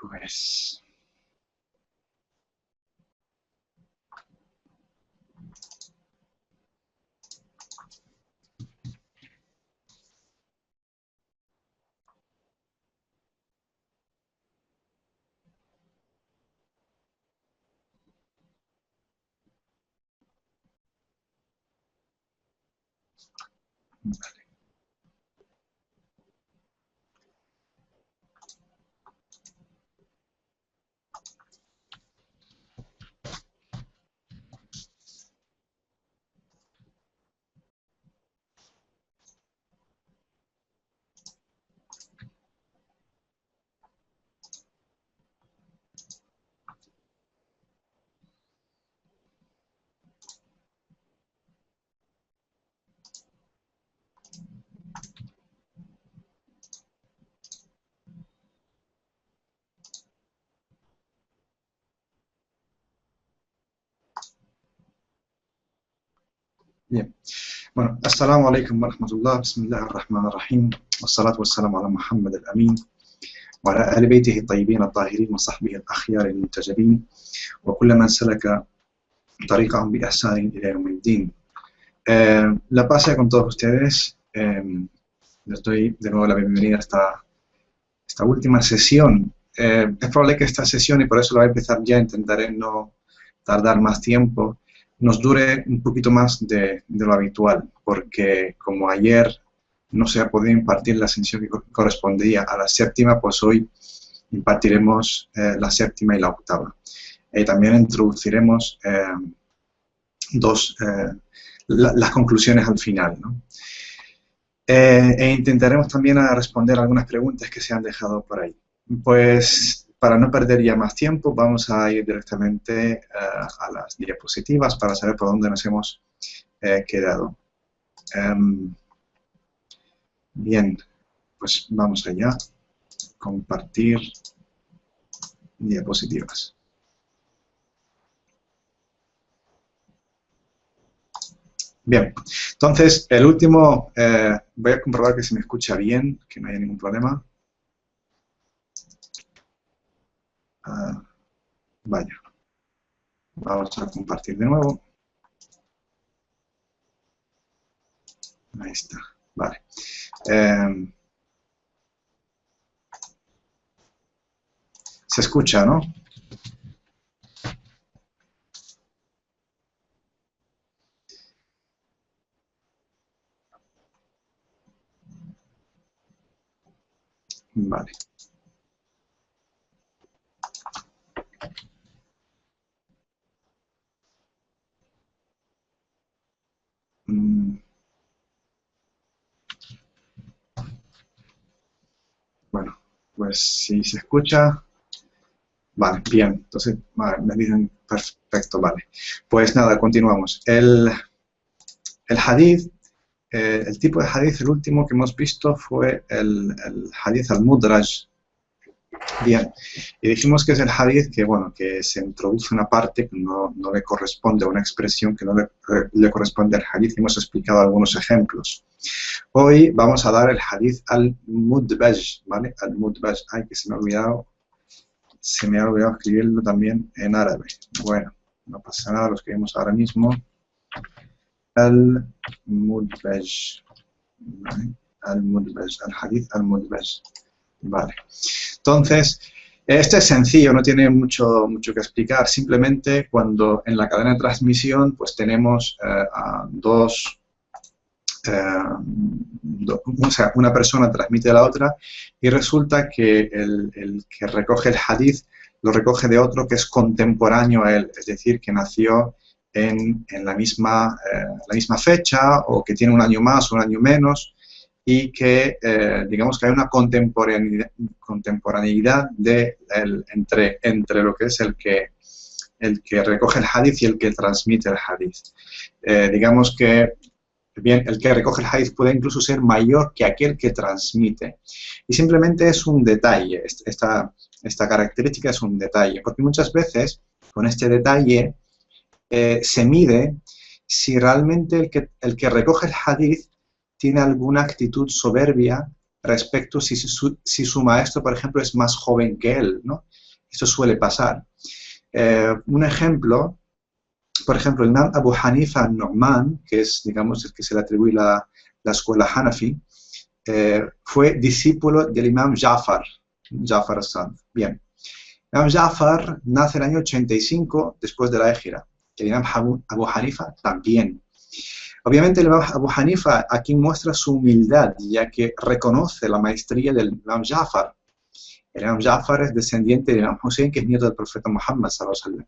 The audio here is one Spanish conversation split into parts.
Pues... Vale. Bien. Bueno, assalamu alaikum wa rahmatullah, bismillahir rahmanir rahim, wassalatu wassalamu ala Muhammad al-Amin, wa ala ahli baytihi at-tayyibin at-tahirin wa sahbihi al-akhyar al-muntajabin, wa kulla man salaka tariqahum bi ihsanin ila yawmiddin. La paz sea con todos ustedes. Les doy de nuevo la bienvenida a esta última sesión. Es probable que esta sesión, y por eso la voy a empezar ya, intentaré no tardar más tiempo, nos dure un poquito más de lo habitual, porque como ayer no se ha podido impartir la sesión que correspondía a la séptima, pues hoy impartiremos la séptima y la octava. También introduciremos las conclusiones al final, ¿no? Intentaremos también responder algunas preguntas que se han dejado por ahí. Pues para no perder ya más tiempo, vamos a ir directamente a las diapositivas para saber por dónde nos hemos quedado. Bien, pues vamos allá. Compartir diapositivas. Bien, entonces el último, voy a comprobar que se me escucha bien, que no haya ningún problema. Vaya, vamos a compartir de nuevo. Ahí está, vale. Se escucha, ¿no? Vale. Bueno, pues si se escucha, vale, bien, entonces, vale, me dicen perfecto, vale. Pues nada, continuamos. El hadith, el tipo de hadith, el último que hemos visto fue el hadith al-Mudraj. Bien, y dijimos que es el hadith que, bueno, que se introduce una parte que no le corresponde, una expresión que no le corresponde al hadith, y hemos explicado algunos ejemplos. Hoy vamos a dar el hadith al-Mudbaj, ¿vale? Al-Mudbaj, ay, que se me ha olvidado escribirlo también en árabe. Bueno, no pasa nada, lo escribimos ahora mismo. Al-Mudbaj, ¿vale? Al-Mudbaj, al-Hadith al-Mudbaj. Vale. Entonces, este es sencillo, no tiene mucho que explicar. Simplemente cuando en la cadena de transmisión pues tenemos o sea, una persona transmite a la otra y resulta que el que recoge el hadith lo recoge de otro que es contemporáneo a él, es decir, que nació en la misma fecha o que tiene un año más o un año menos, y que, digamos que hay una contemporaneidad entre lo que es el que recoge el hadith y el que transmite el hadith. Digamos que, bien, el que recoge el hadith puede incluso ser mayor que aquel que transmite. Y simplemente es un detalle, esta característica es un detalle, porque muchas veces con este detalle se mide si realmente el que recoge el hadith tiene alguna actitud soberbia respecto si su maestro, por ejemplo, es más joven que él, ¿no? Eso suele pasar. Un ejemplo, por ejemplo, el Imam Abu Hanifa al-Nu'man, que es, digamos, el que se le atribuye la escuela Hanafi, fue discípulo del Imam Ja'far al-Sadiq. Bien. El Imam Ja'far nace en el año 85 después de la Égira. El Imam Abu Hanifa también. Obviamente el Imam Abu Hanifa aquí muestra su humildad, ya que reconoce la maestría del Imam Ja'far. El Imam Ja'far es descendiente del Imam Hussein, que es nieto del profeta Muhammad sallallahu alaihi wasallam.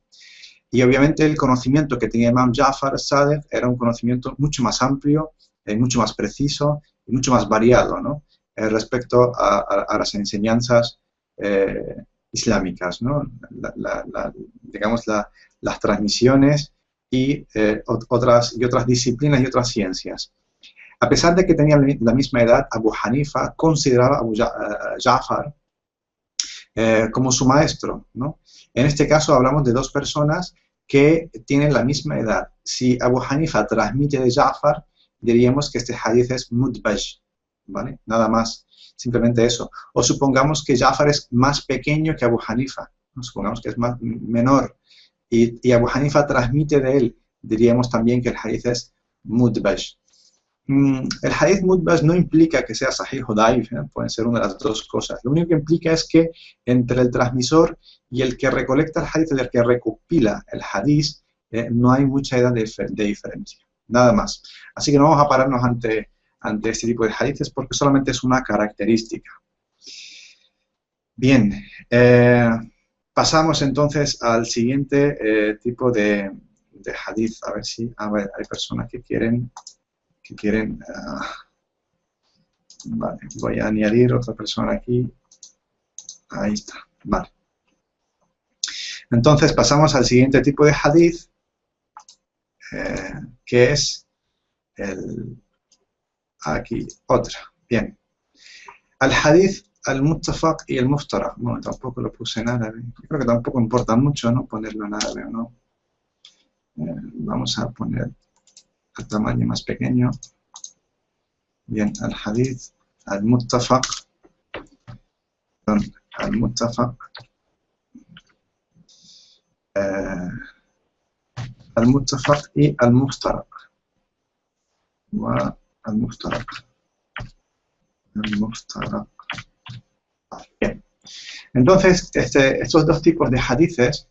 Y obviamente el conocimiento que tenía el Imam Ja'far al-Sadiq era un conocimiento mucho más amplio, mucho más preciso y mucho más variado, ¿no? Respecto a las enseñanzas islámicas, ¿no? Digamos, las transmisiones y otras disciplinas y otras ciencias. A pesar de que tenía la misma edad, Abu Hanifa consideraba a Abu Ja'far como su maestro, ¿no? En este caso hablamos de dos personas que tienen la misma edad. Si Abu Hanifa transmite de Ja'far, diríamos que este hadith es mudbaj, ¿vale? Nada más, simplemente eso. O supongamos que Ja'far es más pequeño que Abu Hanifa, ¿no? Supongamos que es menor, y Abu Hanifa transmite de él, diríamos también que el hadith es mudbaj. El hadith mudbaj no implica que sea sahih o daif, pueden ser una de las dos cosas. Lo único que implica es que entre el transmisor y el que recolecta el hadith, el que recopila el hadith, no hay mucha edad de diferencia, nada más. Así que no vamos a pararnos ante este tipo de hadiths porque solamente es una característica. Bien, pasamos entonces al siguiente tipo de hadith. A ver si hay personas que quieren vale, voy a añadir otra persona aquí. Ahí está, vale. Entonces pasamos al siguiente tipo de hadith, que es aquí, otra. Bien. Al hadith, al muttafaq y el muftaraq. Bueno, tampoco lo puse en árabe. Creo que tampoco importa mucho, ¿no? Ponerlo en árabe o no. Vamos a poner el tamaño más pequeño. Bien, al hadith, al muttafaq, al muttafaq y al muftaraq. Al muftaraq. Bien. Entonces, estos dos tipos de hadiths,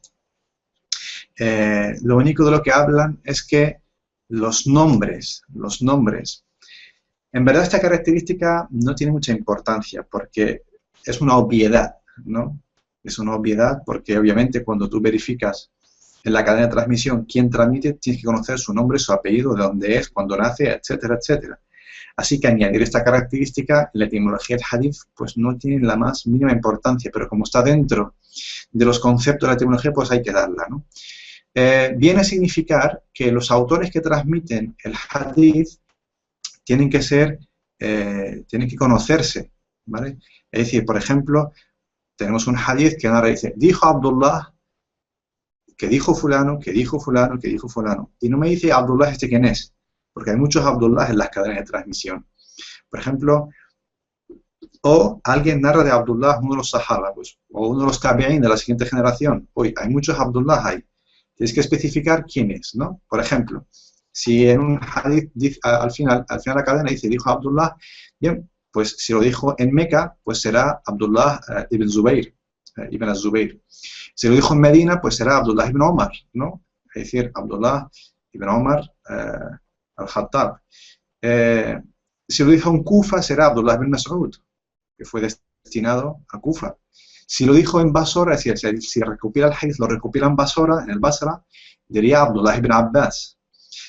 lo único de lo que hablan es que los nombres, en verdad esta característica no tiene mucha importancia porque es una obviedad, ¿no? Es una obviedad porque obviamente cuando tú verificas en la cadena de transmisión quién transmite, tienes que conocer su nombre, su apellido, de dónde es, cuándo nace, etcétera, etcétera. Así que añadir esta característica en la etimología del hadith pues no tiene la más mínima importancia, pero como está dentro de los conceptos de la etimología, pues hay que darla, ¿no? Viene a significar que los autores que transmiten el hadith tienen que conocerse, ¿vale? Es decir, por ejemplo, tenemos un hadith que ahora dice, dijo Abdullah, que dijo fulano, que dijo fulano, que dijo fulano. Y no me dice Abdullah este quién es, porque hay muchos Abdullah en las cadenas de transmisión. Por ejemplo, o alguien narra de Abdullah, uno de los sahaba, pues, o uno de los tabi'in de la siguiente generación. Hoy hay muchos Abdullah ahí. Tienes que especificar quién es, ¿no? Por ejemplo, si en un hadith al final de la cadena dice, dijo Abdullah, bien, pues si lo dijo en Meca, pues será Abdullah ibn Zubayr, ibn al-Zubayr. Si lo dijo en Medina, pues será Abdullah ibn Omar, ¿no? Es decir, Abdullah ibn Omar al-Khattab. Si lo dijo en Kufa, será Abdullah ibn Mas'ud, que fue destinado a Kufa. Si lo dijo en Basora, es decir, si recopila el hadith, lo recopila en Basora, en el Basra, diría Abdullah ibn Abbas.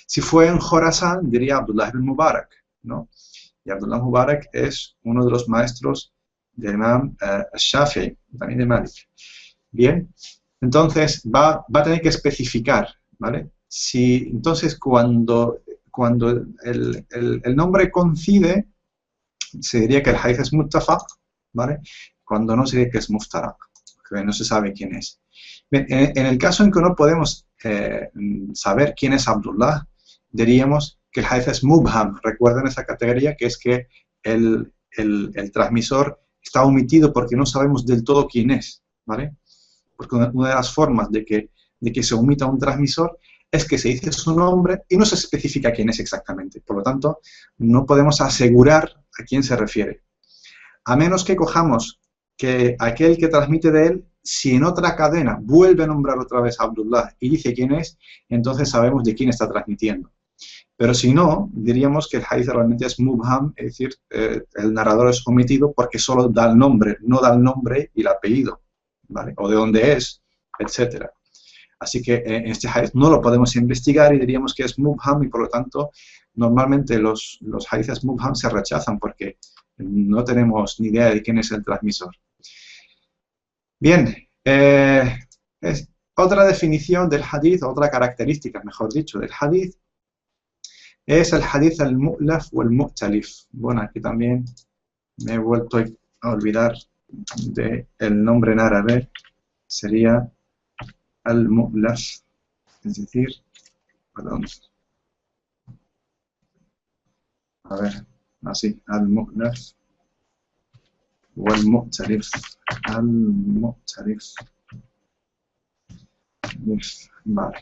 Si fue en Khorasan, diría Abdullah ibn Mubarak, ¿no? Y Abdullah Mubarak es uno de los maestros del Imam Shafi'i, también de Malik. Bien, entonces va a tener que especificar, ¿vale? Entonces, cuando el nombre coincide, se diría que el hadith es muttafaq, ¿vale? Cuando no, se diría que es muftaraq, que no se sabe quién es. Bien, en el caso en que no podemos saber quién es Abdullah, diríamos que el hadith es mubham. Recuerden esa categoría, que es que el transmisor está omitido porque no sabemos del todo quién es, ¿vale? porque una de las formas de que se omita un transmisor es que se dice su nombre y no se especifica quién es exactamente. Por lo tanto, no podemos asegurar a quién se refiere. A menos que cojamos que aquel que transmite de él, si en otra cadena vuelve a nombrar otra vez a Abdullah y dice quién es, entonces sabemos de quién está transmitiendo. Pero si no, diríamos que el hadith realmente es mubham, es decir, el narrador es omitido porque solo da el nombre, no da el nombre y el apellido, ¿vale? O de dónde es, etcétera. Así que en este hadith no lo podemos investigar y diríamos que es mubham y por lo tanto normalmente los hadiths mubham se rechazan porque no tenemos ni idea de quién es el transmisor. Bien, otra definición del hadith, otra característica, mejor dicho, del hadith, es el hadith al-mu'laf o al-mu'talif. Bueno, aquí también me he vuelto a olvidar del nombre en árabe, sería al-mu'laf, es decir, perdón, a ver, así, al-mu'laf o al-mu'talif, al-mu'talif, vale.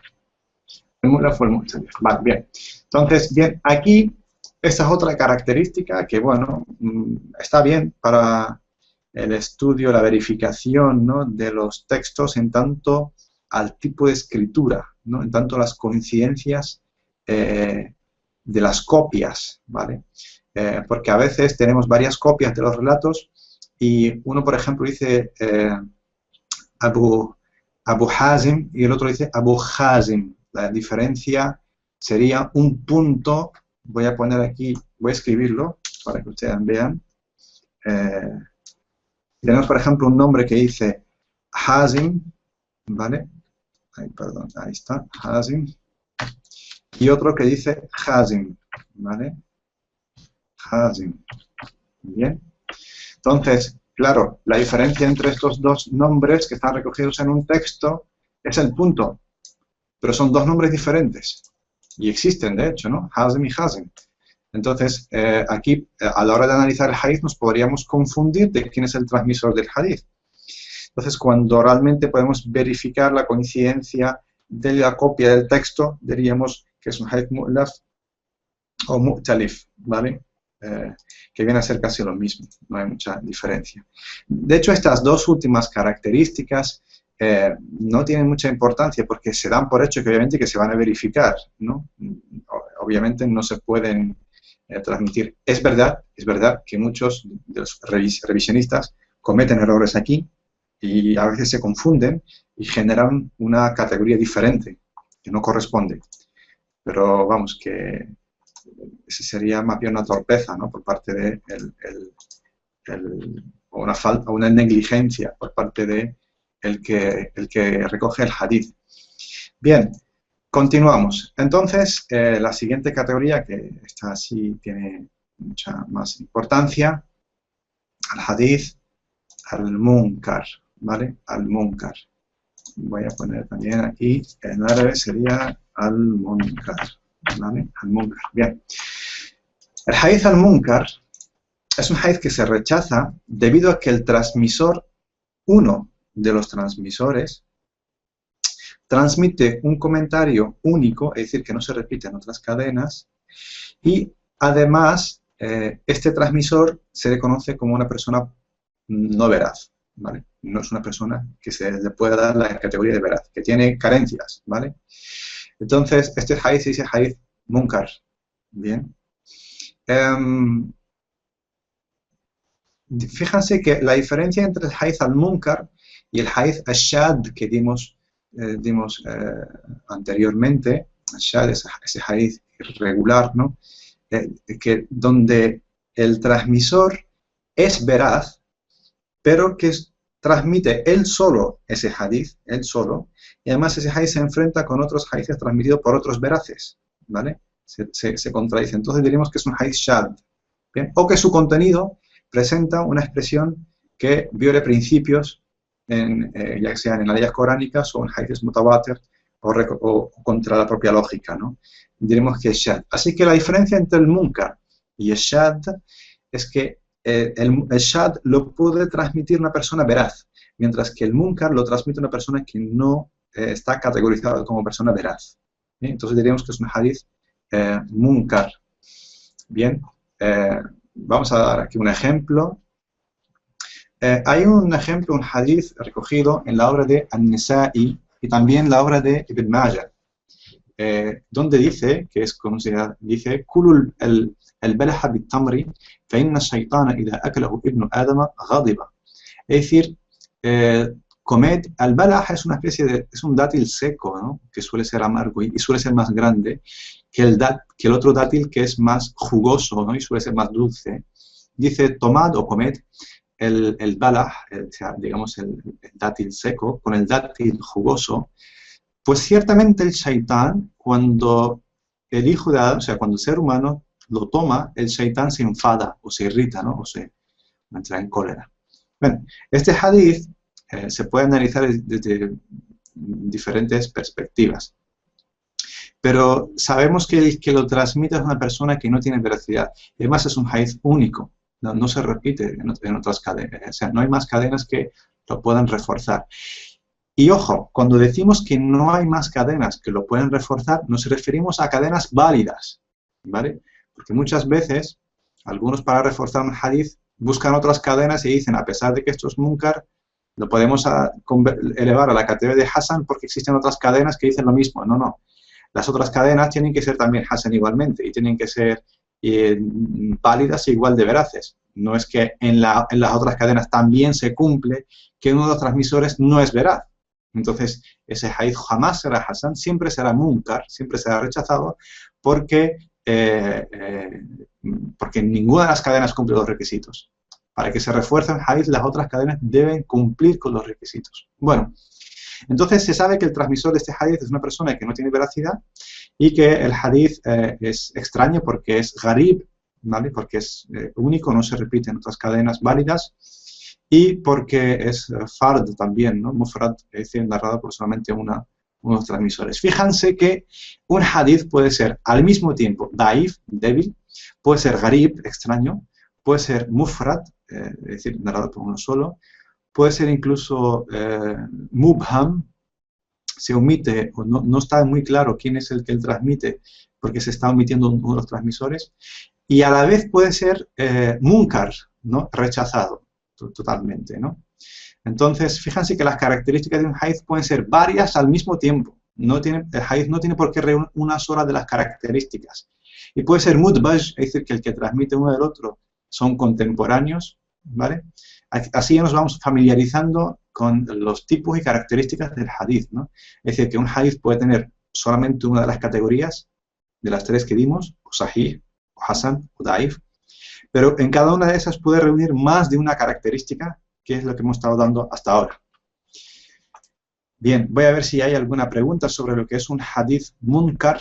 Vale, bien. Entonces, bien, aquí esta es otra característica que, bueno, está bien para el estudio, la verificación, ¿no?, de los textos en tanto al tipo de escritura, ¿no?, en tanto a las coincidencias de las copias, ¿vale? Porque a veces tenemos varias copias de los relatos y uno, por ejemplo, dice Abu Hazim y el otro dice Abu Hazim. La diferencia sería un punto, voy a poner aquí, voy a escribirlo para que ustedes vean. Tenemos, por ejemplo, un nombre que dice Hazim, ¿vale? Ay, perdón, ahí está, Hazim. Y otro que dice Hazim, ¿vale? Hazim. Bien. Entonces, claro, la diferencia entre estos dos nombres que están recogidos en un texto es el punto. Pero son dos nombres diferentes. Y existen, de hecho, ¿no? Hazim y Hazim. Entonces, aquí, a la hora de analizar el hadith, nos podríamos confundir de quién es el transmisor del hadith. Entonces, cuando realmente podemos verificar la coincidencia de la copia del texto, diríamos que es un hadith mu'laf o mu'talif, ¿vale? Que viene a ser casi lo mismo, no hay mucha diferencia. De hecho, estas dos últimas características no tienen mucha importancia porque se dan por hecho que obviamente que se van a verificar, ¿no? Obviamente no se pueden transmitir. Es verdad que muchos de los revisionistas cometen errores aquí y a veces se confunden y generan una categoría diferente que no corresponde. Pero vamos, que ese sería más bien una torpeza, ¿no?, por parte de o una falta, una negligencia por parte de el que recoge el hadith. Bien, continuamos. Entonces, la siguiente categoría, que esta sí tiene mucha más importancia, al hadith al-munkar, ¿vale? Al-munkar. Voy a poner también aquí, en árabe sería al-munkar, ¿vale? Al-munkar. Bien. El hadith al-munkar es un hadith que se rechaza debido a que el transmisor, uno de los transmisores, transmite un comentario único, es decir, que no se repite en otras cadenas, y además este transmisor se le conoce como una persona no veraz, ¿vale? No es una persona que se le pueda dar la categoría de veraz, que tiene carencias, ¿vale? Entonces, este hadith se dice hadith munkar, ¿bien? Fíjense que la diferencia entre el hadith al-munkar y el hadith al-shad que dimos anteriormente, al-shad es ese hadith irregular, ¿no? Donde el transmisor es veraz, pero que transmite él solo ese hadith, él solo, y además ese hadith se enfrenta con otros hadiths transmitidos por otros veraces, ¿vale? Se contradice. Entonces diríamos que es un hadith shad, ¿bien? O que su contenido presenta una expresión que viole principios, ya sean en las leyes coránicas o en hadiths mutawatir o contra la propia lógica, ¿no? Diremos que es shad. Así que la diferencia entre el munkar y el shad es que el shad lo puede transmitir una persona veraz, mientras que el munkar lo transmite una persona que no está categorizada como persona veraz. ¿Bien? Entonces diríamos que es un hadith munkar. Bien, vamos a dar aquí un ejemplo. Hay un ejemplo, un hadith recogido en la obra de An-Nisa'i y también la obra de Ibn Majah, donde dice, que es conocida, dice, Kulu el-balaha bit-tamri fa inna ash-shaytana idha akalahu ibnu Adama ghadiba. Es decir, comed, al-balah es una especie de, es un dátil seco, ¿no? Que suele ser amargo y suele ser más grande que el otro dátil que es más jugoso, ¿no? Y suele ser más dulce. Dice, tomad o comed el balah, o sea, digamos el dátil seco, con el dátil jugoso, pues ciertamente el shaitán, cuando el hijo de Adán, o sea, cuando el ser humano lo toma, el shaitán se enfada o se irrita, ¿no? O se entra en cólera. Bueno, este hadith se puede analizar desde diferentes perspectivas, pero sabemos que el que lo transmite es una persona que no tiene veracidad. Y además es un hadith único, no se repite en otras cadenas, o sea, no hay más cadenas que lo puedan reforzar. Y ojo, cuando decimos que no hay más cadenas que lo pueden reforzar, nos referimos a cadenas válidas, ¿vale? Porque muchas veces, algunos para reforzar un hadith buscan otras cadenas y dicen, a pesar de que esto es munkar, lo podemos elevar a la categoría de Hasan porque existen otras cadenas que dicen lo mismo. No, no. Las otras cadenas tienen que ser también Hasan igualmente y tienen que ser válidas e igual de veraces. No es que en las otras cadenas también se cumple que uno de los transmisores no es veraz. Entonces, ese hadith jamás será Hasan, siempre será munkar, siempre será rechazado porque ninguna de las cadenas cumple los requisitos. Para que se refuerce el hadith, las otras cadenas deben cumplir con los requisitos. Bueno, entonces se sabe que el transmisor de este hadith es una persona que no tiene veracidad y que el hadith es extraño porque es gharib, ¿vale? Porque es único, no se repite en otras cadenas válidas y porque es fard también, ¿no? Mufrad, es decir, narrado por solamente uno de los transmisores. Fíjense que un hadith puede ser al mismo tiempo daif, débil, puede ser gharib, extraño, puede ser mufrad, es decir, narrado por uno solo, puede ser incluso mubham, se omite o no está muy claro quién es el que transmite porque se está omitiendo uno de los transmisores, y a la vez puede ser munkar, ¿no? Rechazado totalmente, ¿no? Entonces, fíjense que las características de un hadith pueden ser varias al mismo tiempo. El hadith no tiene por qué reunir una sola de las características. Y puede ser mudbaj, es decir, que el que transmite uno del otro son contemporáneos, ¿vale? Así ya nos vamos familiarizando con los tipos y características del hadith, ¿no? Es decir, que un hadith puede tener solamente una de las categorías, de las tres que dimos, o sahih, o hasan, o daif, pero en cada una de esas puede reunir más de una característica, que es lo que hemos estado dando hasta ahora. Bien, voy a ver si hay alguna pregunta sobre lo que es un hadith munkar.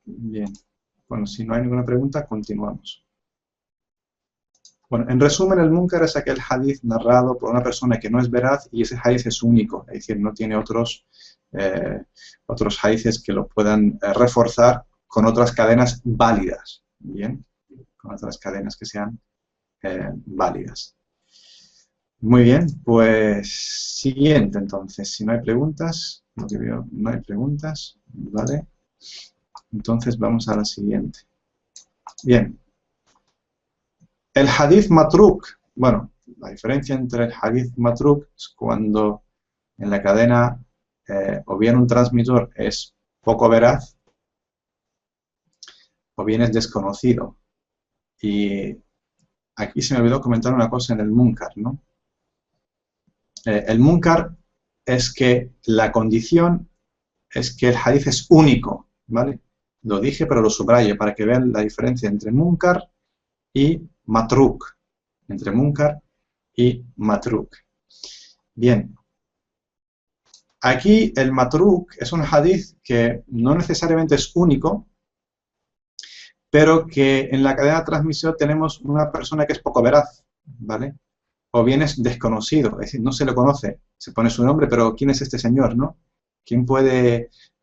Bien, bueno, si no hay ninguna pregunta, continuamos. Bueno, en resumen, el munkar es aquel hadith narrado por una persona que no es veraz y ese hadith es único, es decir, no tiene otros hadiths que lo puedan reforzar con otras cadenas válidas, ¿bien? Con otras cadenas que sean válidas. Muy bien, pues siguiente entonces, si no hay preguntas, lo que veo, no hay preguntas, ¿vale? Entonces vamos a la siguiente. Bien. El hadith matruk, bueno, la diferencia entre el hadith matruk es cuando en la cadena o bien un transmisor es poco veraz o bien es desconocido. Y aquí se me olvidó comentar una cosa en el munkar, ¿no? El munkar es que la condición es que el hadith es único, ¿vale? Lo dije, pero lo subrayo para que vean la diferencia entre munkar y matruk, entre munkar y matruk. Bien, aquí el matruk es un hadith que no necesariamente es único, pero que en la cadena de transmisión tenemos una persona que es poco veraz, ¿vale? O bien es desconocido, es decir, no se le conoce, se pone su nombre, pero ¿quién es este señor, no? ¿Quién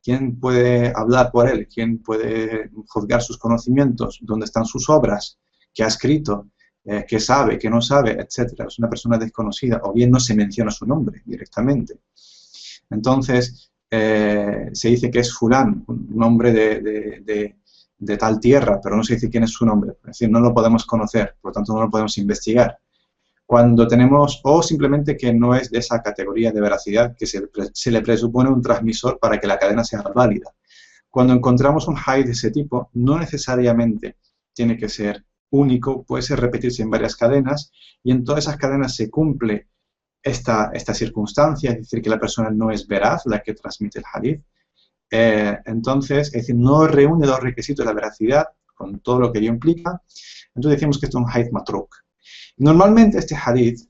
quién puede hablar por él? ¿Quién puede juzgar sus conocimientos? ¿Dónde están sus obras? ¿Qué ha escrito? ¿Qué sabe? ¿Qué no sabe? Etcétera. Es una persona desconocida, o bien no se menciona su nombre directamente. Entonces, se dice que es fulán, un hombre de tal tierra, pero no se dice quién es su nombre. Es decir, no lo podemos conocer, por lo tanto no lo podemos investigar. Cuando tenemos, o simplemente que no es de esa categoría de veracidad que se le presupone un transmisor para que la cadena sea válida. Cuando encontramos un hadith de ese tipo, no necesariamente tiene que ser único, puede repetirse en varias cadenas, y en todas esas cadenas se cumple esta circunstancia, es decir, que la persona no es veraz, la que transmite el hadith. Entonces, es decir, no reúne los requisitos de la veracidad con todo lo que ello implica, entonces decimos que esto es un hadith matruk. Normalmente este hadith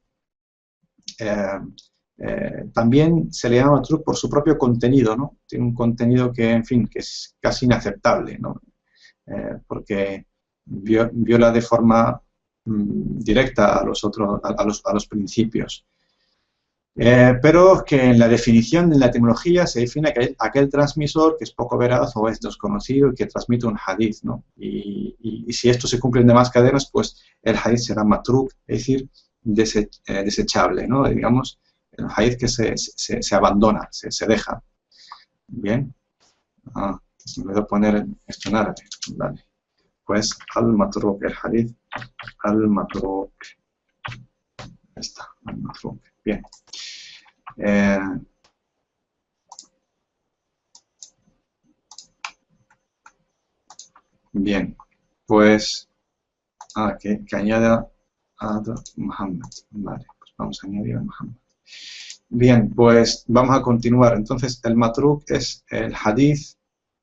también se le llama matruk por su propio contenido, ¿no? Tiene un contenido que, en fin, que es casi inaceptable, ¿no? Porque viola de forma directa a los principios. Pero que en la definición, en la etimología, se define aquel transmisor que es poco veraz o es desconocido y que transmite un hadith, ¿no? Y si esto se cumple en demás cadenas, pues el hadith será matruk, es decir, desechable, ¿no? Digamos, el hadith que se abandona, se deja. Bien. Me voy a poner esto en árabe. Vale. Pues al-matruk, el hadith al-matruk. Está, al-matruk. Bien. Bien, pues que añada a Muhammad. Vale, pues vamos a añadir a Muhammad. Bien, pues vamos a continuar. Entonces, el matruk es el hadith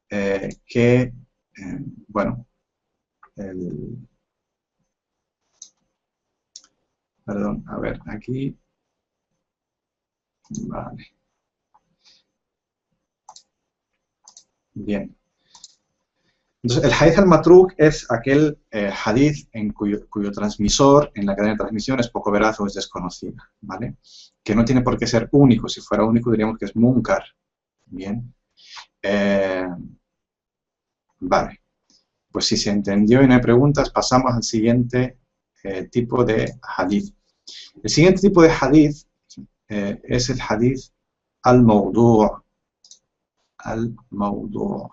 que, bueno, perdón, a ver, aquí. Vale. Bien. Entonces, el hadith al-matruk es aquel hadith en cuyo transmisor en la cadena de transmisión es poco veraz o es desconocida, ¿vale? Que no tiene por qué ser único. Si fuera único diríamos que es munkar. Bien. Vale. Pues si se entendió y no hay preguntas, pasamos al siguiente tipo de hadith. El siguiente tipo de hadith es el hadith al-mawdu'. Al-mawdu'.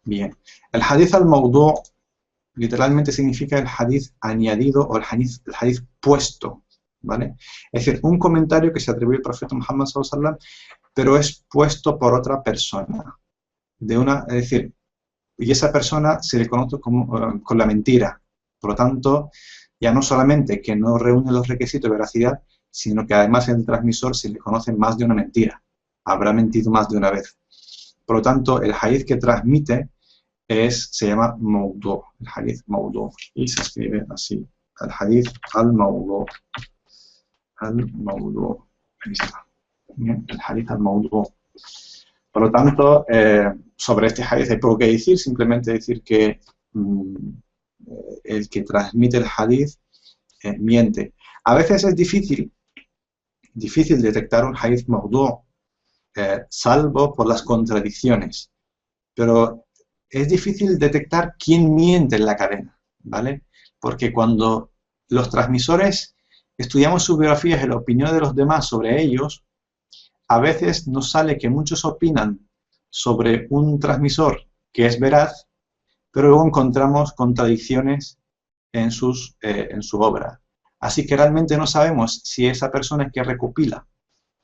Bien, el hadith al-mawdu' literalmente significa el hadith añadido o el hadith puesto, ¿vale? Es decir, un comentario que se atribuye al profeta Muhammad sallallahu alaihi wasallam, pero es puesto por otra persona. Es decir, y esa persona se le conoce con la mentira. Por lo tanto, ya no solamente que no reúne los requisitos de veracidad, sino que además en el transmisor se le conoce más de una mentira. Habrá mentido más de una vez. Por lo tanto, el hadith que transmite se llama mawdu', el hadith mawdu', y se escribe así, el hadith al-mawdu', al-mawdu', ahí está, bien, el hadith al-mawdu'. Por lo tanto, sobre este hadith hay poco que decir, simplemente decir que el que transmite el hadith miente. A veces es difícil detectar un hadith mawdu', salvo por las contradicciones, pero es difícil detectar quién miente en la cadena, ¿vale? Porque cuando los transmisores estudiamos sus biografías y la opinión de los demás sobre ellos, a veces nos sale que muchos opinan sobre un transmisor que es veraz, pero luego encontramos contradicciones en su obra. Así que realmente no sabemos si esa persona que recopila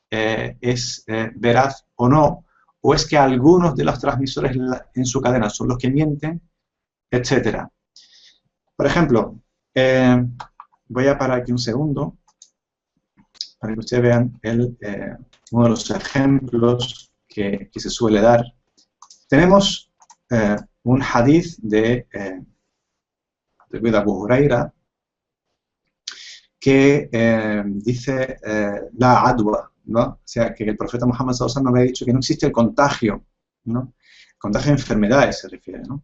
es veraz o no, o es que algunos de los transmisores en su cadena son los que mienten, etc. Por ejemplo, voy a parar aquí un segundo para que ustedes vean uno de los ejemplos que se suele dar. Tenemos un hadith de Abu Huraira que dice la adwa, ¿no? O sea, que el profeta Muhammad sallallahu alaihi wasallam había dicho que no existe el contagio, ¿no? contagio de enfermedades se refiere, ¿no?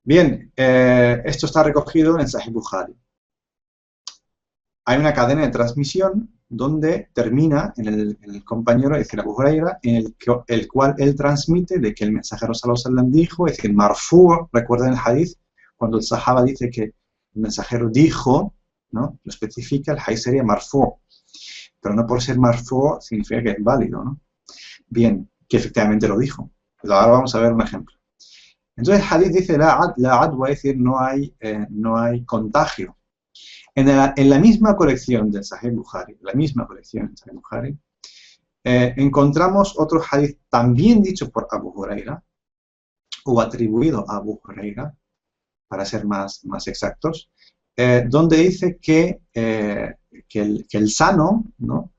Bien, esto está recogido en el Sahih Bukhari. Hay una cadena de transmisión donde termina en el compañero, es decir, Abu Huraira, en el cual él transmite de que el mensajero sallallahu alaihi wasallam dijo, es decir, marfu', recuerden el hadith, cuando el sahaba dice que el mensajero dijo, ¿no? Lo especifica, el hadith sería marfu', pero no por ser marfu' significa que es válido, ¿no? Bien, que efectivamente lo dijo. Pero ahora vamos a ver un ejemplo. Entonces el hadith dice la adwa, es decir, no hay contagio. En la misma colección del Sahih Bukhari, encontramos otro hadith también dicho por Abu Huraira, o atribuido a Abu Huraira, para ser más exactos, donde dice que el sano, ¿no?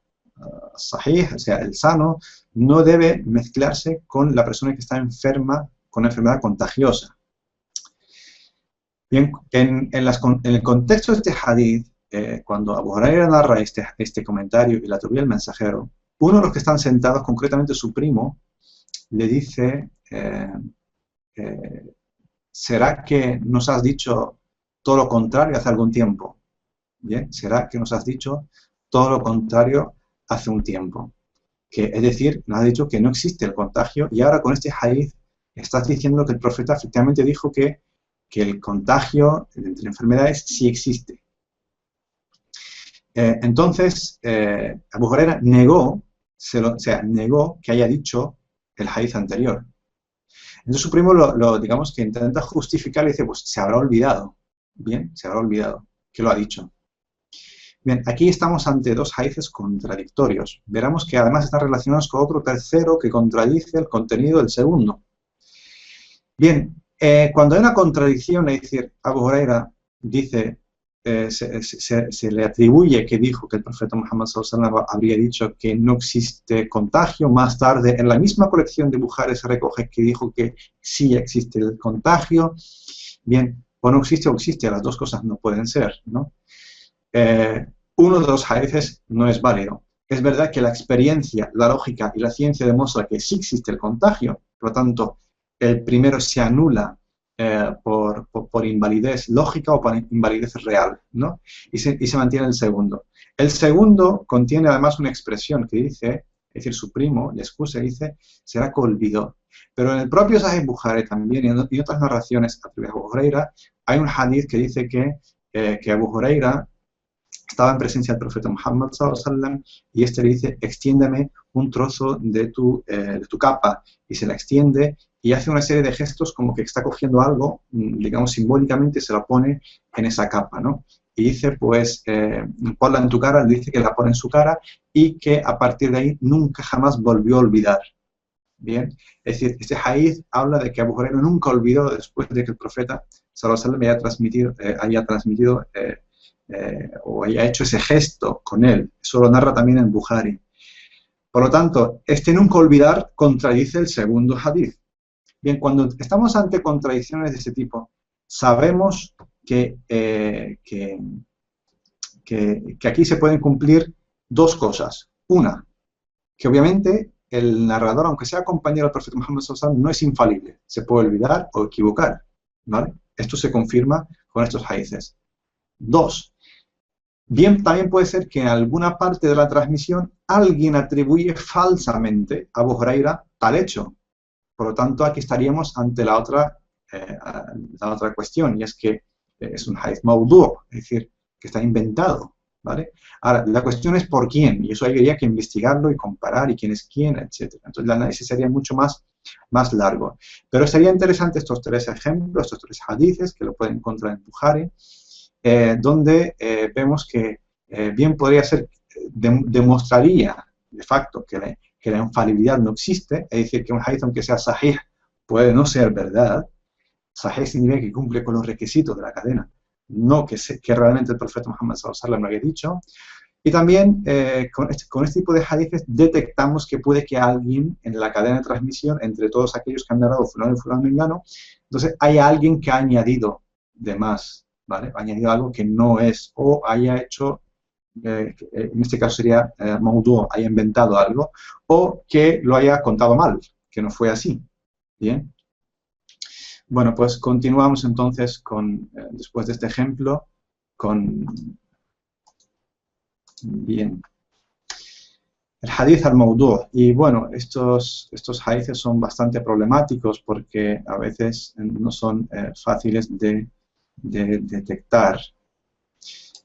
Sahih, o sea, el sano, no debe mezclarse con la persona que está enferma con una enfermedad contagiosa. Bien, en el contexto de este hadith, cuando Abu Huraira narra este comentario y la atribuye al mensajero, uno de los que están sentados, concretamente su primo, le dice, ¿será que nos has dicho todo lo contrario hace algún tiempo? Bien, ¿será que nos has dicho todo lo contrario hace un tiempo? Es decir, nos has dicho que no existe el contagio y ahora con este hadith estás diciendo que el profeta efectivamente dijo que el contagio entre enfermedades sí existe. Entonces, Abu Huraira negó que haya dicho el hadith anterior. Entonces su primo digamos que intenta justificar y dice, pues se habrá olvidado. Bien, se habrá olvidado que lo ha dicho. Bien, aquí estamos ante dos hadiths contradictorios. Veremos que además están relacionados con otro tercero que contradice el contenido del segundo. Bien, cuando hay una contradicción, es decir, Abu Huraira dice, se le atribuye que dijo que el profeta Muhammad sallallahu alaihi wasallam habría dicho que no existe contagio. Más tarde, en la misma colección de Bukhari se recoge que dijo que sí existe el contagio. Bien, o no existe o existe, las dos cosas no pueden ser, ¿no? Uno de los hadiths no es válido. Es verdad que la experiencia, la lógica y la ciencia demuestra que sí existe el contagio, por lo tanto, el primero se anula por invalidez lógica o por invalidez real, ¿no? Y se mantiene el segundo. El segundo contiene además una expresión que dice, es decir, su primo, le excusa y dice, será que olvidó. Pero en el propio Sahih Bukhari también y en otras narraciones a Abu Huraira, hay un hadith que dice que Abu Huraira estaba en presencia del profeta Muhammad sallallahu alaihi wasallam y este le dice, extiéndeme un trozo de tu capa, y se la extiende y hace una serie de gestos como que está cogiendo algo, digamos simbólicamente se la pone en esa capa, ¿no? Y dice, pues, ponla en tu cara, le dice que la pone en su cara y que a partir de ahí nunca jamás volvió a olvidar. Bien, es decir, este hadith habla de que Abu Huraira nunca olvidó después de que el profeta sallallahu alaihi wasallam haya transmitido o haya hecho ese gesto con él. Eso lo narra también en Bukhari. Por lo tanto, este nunca olvidar contradice el segundo hadith. Bien, cuando estamos ante contradicciones de ese tipo, sabemos que aquí se pueden cumplir dos cosas. Una, que obviamente el narrador, aunque sea compañero del profeta Muhammad sallallahu alaihi wasallam, no es infalible. Se puede olvidar o equivocar, ¿vale? Esto se confirma con estos hadiths. Dos, bien, también puede ser que en alguna parte de la transmisión alguien atribuye falsamente a Abu Huraira tal hecho. Por lo tanto, aquí estaríamos ante la otra cuestión, y es que es un hadith mawdu', es decir, que está inventado, ¿vale? Ahora, la cuestión es por quién, y eso habría que investigarlo y comparar, y quién es quién, etc. Entonces, el análisis sería mucho más largo. Pero sería interesante estos tres ejemplos, estos tres hadiths, que lo pueden encontrar en Bukhari, donde vemos que bien podría ser, demostraría de facto que la infalibilidad no existe, es decir, que un hadith, aunque sea sahih, puede no ser verdad. Sahih significa que cumple con los requisitos de la cadena, no que realmente el profeta Muhammad sallallahu alaihi wasallam lo haya dicho. Y también con este tipo de hadiths detectamos que puede que alguien en la cadena de transmisión, entre todos aquellos que han narrado fulano y fulano mengano, entonces hay alguien que ha añadido de más, ¿vale? Ha añadido algo que no es, o haya hecho, en este caso sería mawdu', haya inventado algo, o que lo haya contado mal, que no fue así. Bien. Bueno, pues continuamos entonces con, después de este ejemplo, con, bien, el hadith al-mawdu'. Y bueno, estos hadiths son bastante problemáticos porque a veces no son fáciles de detectar.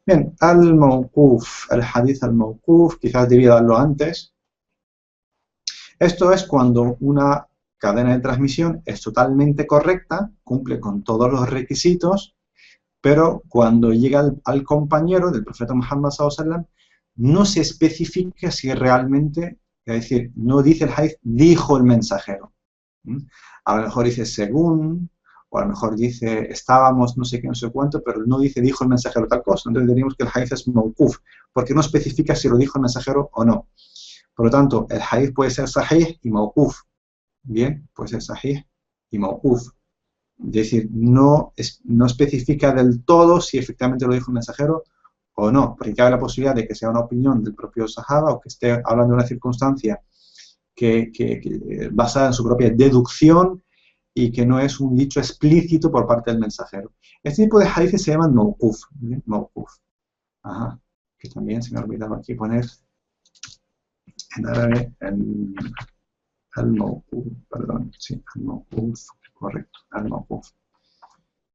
Bien, al-mawquf, el hadith al-mawquf, quizás debía darlo antes. Esto es cuando una cadena de transmisión es totalmente correcta, cumple con todos los requisitos, pero cuando llega al compañero del profeta Muhammad sallallahu alaihi wasallam, no se especifica si realmente, es decir, no dice el hadith, dijo el mensajero. A lo mejor dice según, o a lo mejor dice estábamos no sé qué, no sé cuánto, pero no dice dijo el mensajero tal cosa. Entonces diríamos que el hadith es mawquf, porque no especifica si lo dijo el mensajero o no. Por lo tanto, el hadith puede ser sahih y mawquf. Bien, puede ser sahih y mawquf. Es decir, no especifica del todo si efectivamente lo dijo el mensajero o no, porque cabe la posibilidad de que sea una opinión del propio sahaba o que esté hablando de una circunstancia que basada en su propia deducción y que no es un dicho explícito por parte del mensajero. Este tipo de hadith se llaman mawquf. Mawquf. Ajá. Que también se me ha olvidado aquí poner en árabe al-mawquf, perdón, sí, al-mawquf, correcto, al-mawquf.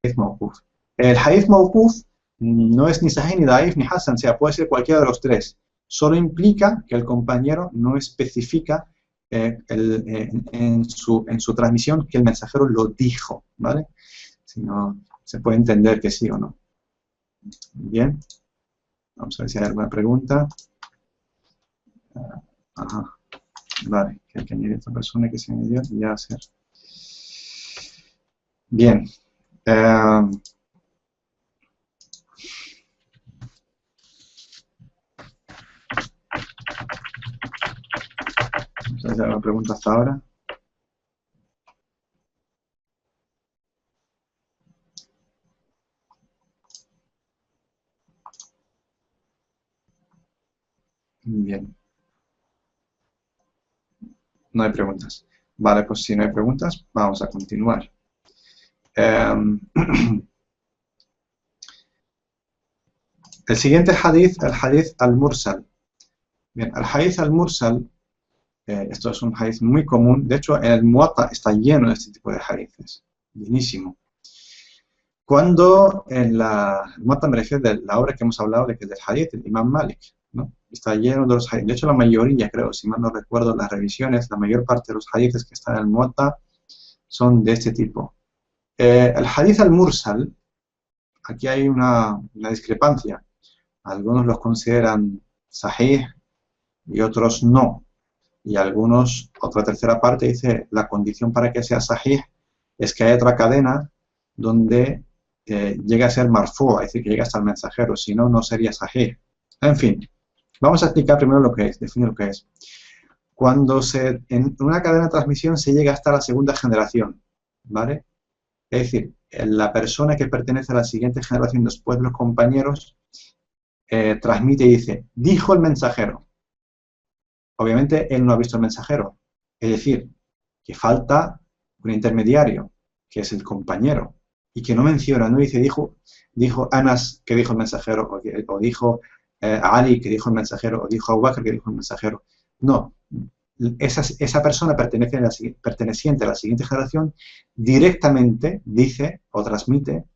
Es mawquf. El hadith mawquf no es ni sahih, ni daif, ni hasan, o sea, puede ser cualquiera de los tres. Solo implica que el compañero no especifica en su transmisión que el mensajero lo dijo, ¿vale? Si no, se puede entender que sí o no. Bien. Vamos a ver si hay alguna pregunta. Ajá. Vale, que hay que añadir a esta persona que se añadió y ya hacer. Bien. Vamos a hacer alguna pregunta hasta ahora. Bien. No hay preguntas. Vale, pues si no hay preguntas, vamos a continuar. El siguiente hadith, el hadith al-mursal. Bien, el hadith al-mursal, esto es un hadith muy común. De hecho, en el Muwatta está lleno de este tipo de hadiths. Bienísimo. Cuando en el Muwatta me refiero de la obra que hemos hablado, de que del hadith, el Imam Malik, ¿no? Está lleno de los hadiths. De hecho, la mayoría, creo, si mal no recuerdo las revisiones, la mayor parte de los hadiths que están en el Muwatta son de este tipo. El hadith al-mursal, aquí hay una discrepancia. Algunos los consideran sahih y otros no. Y algunos, otra tercera parte dice, la condición para que sea sahih es que haya otra cadena donde llegue a ser marfu', es decir, que llegue hasta el mensajero, si no, no sería sahih. En fin, vamos a explicar primero lo que es, definir lo que es. Cuando en una cadena de transmisión se llega hasta la segunda generación, ¿vale? Es decir, la persona que pertenece a la siguiente generación después de los compañeros transmite y dice, dijo el mensajero. Obviamente él no ha visto el mensajero. Es decir, que falta un intermediario, que es el compañero, y que no menciona, no dice, dijo Anas que dijo el mensajero, o dijo Ali que dijo el mensajero, o dijo Abu Bakr que dijo el mensajero. No, esa persona perteneciente a la siguiente generación directamente dice o transmite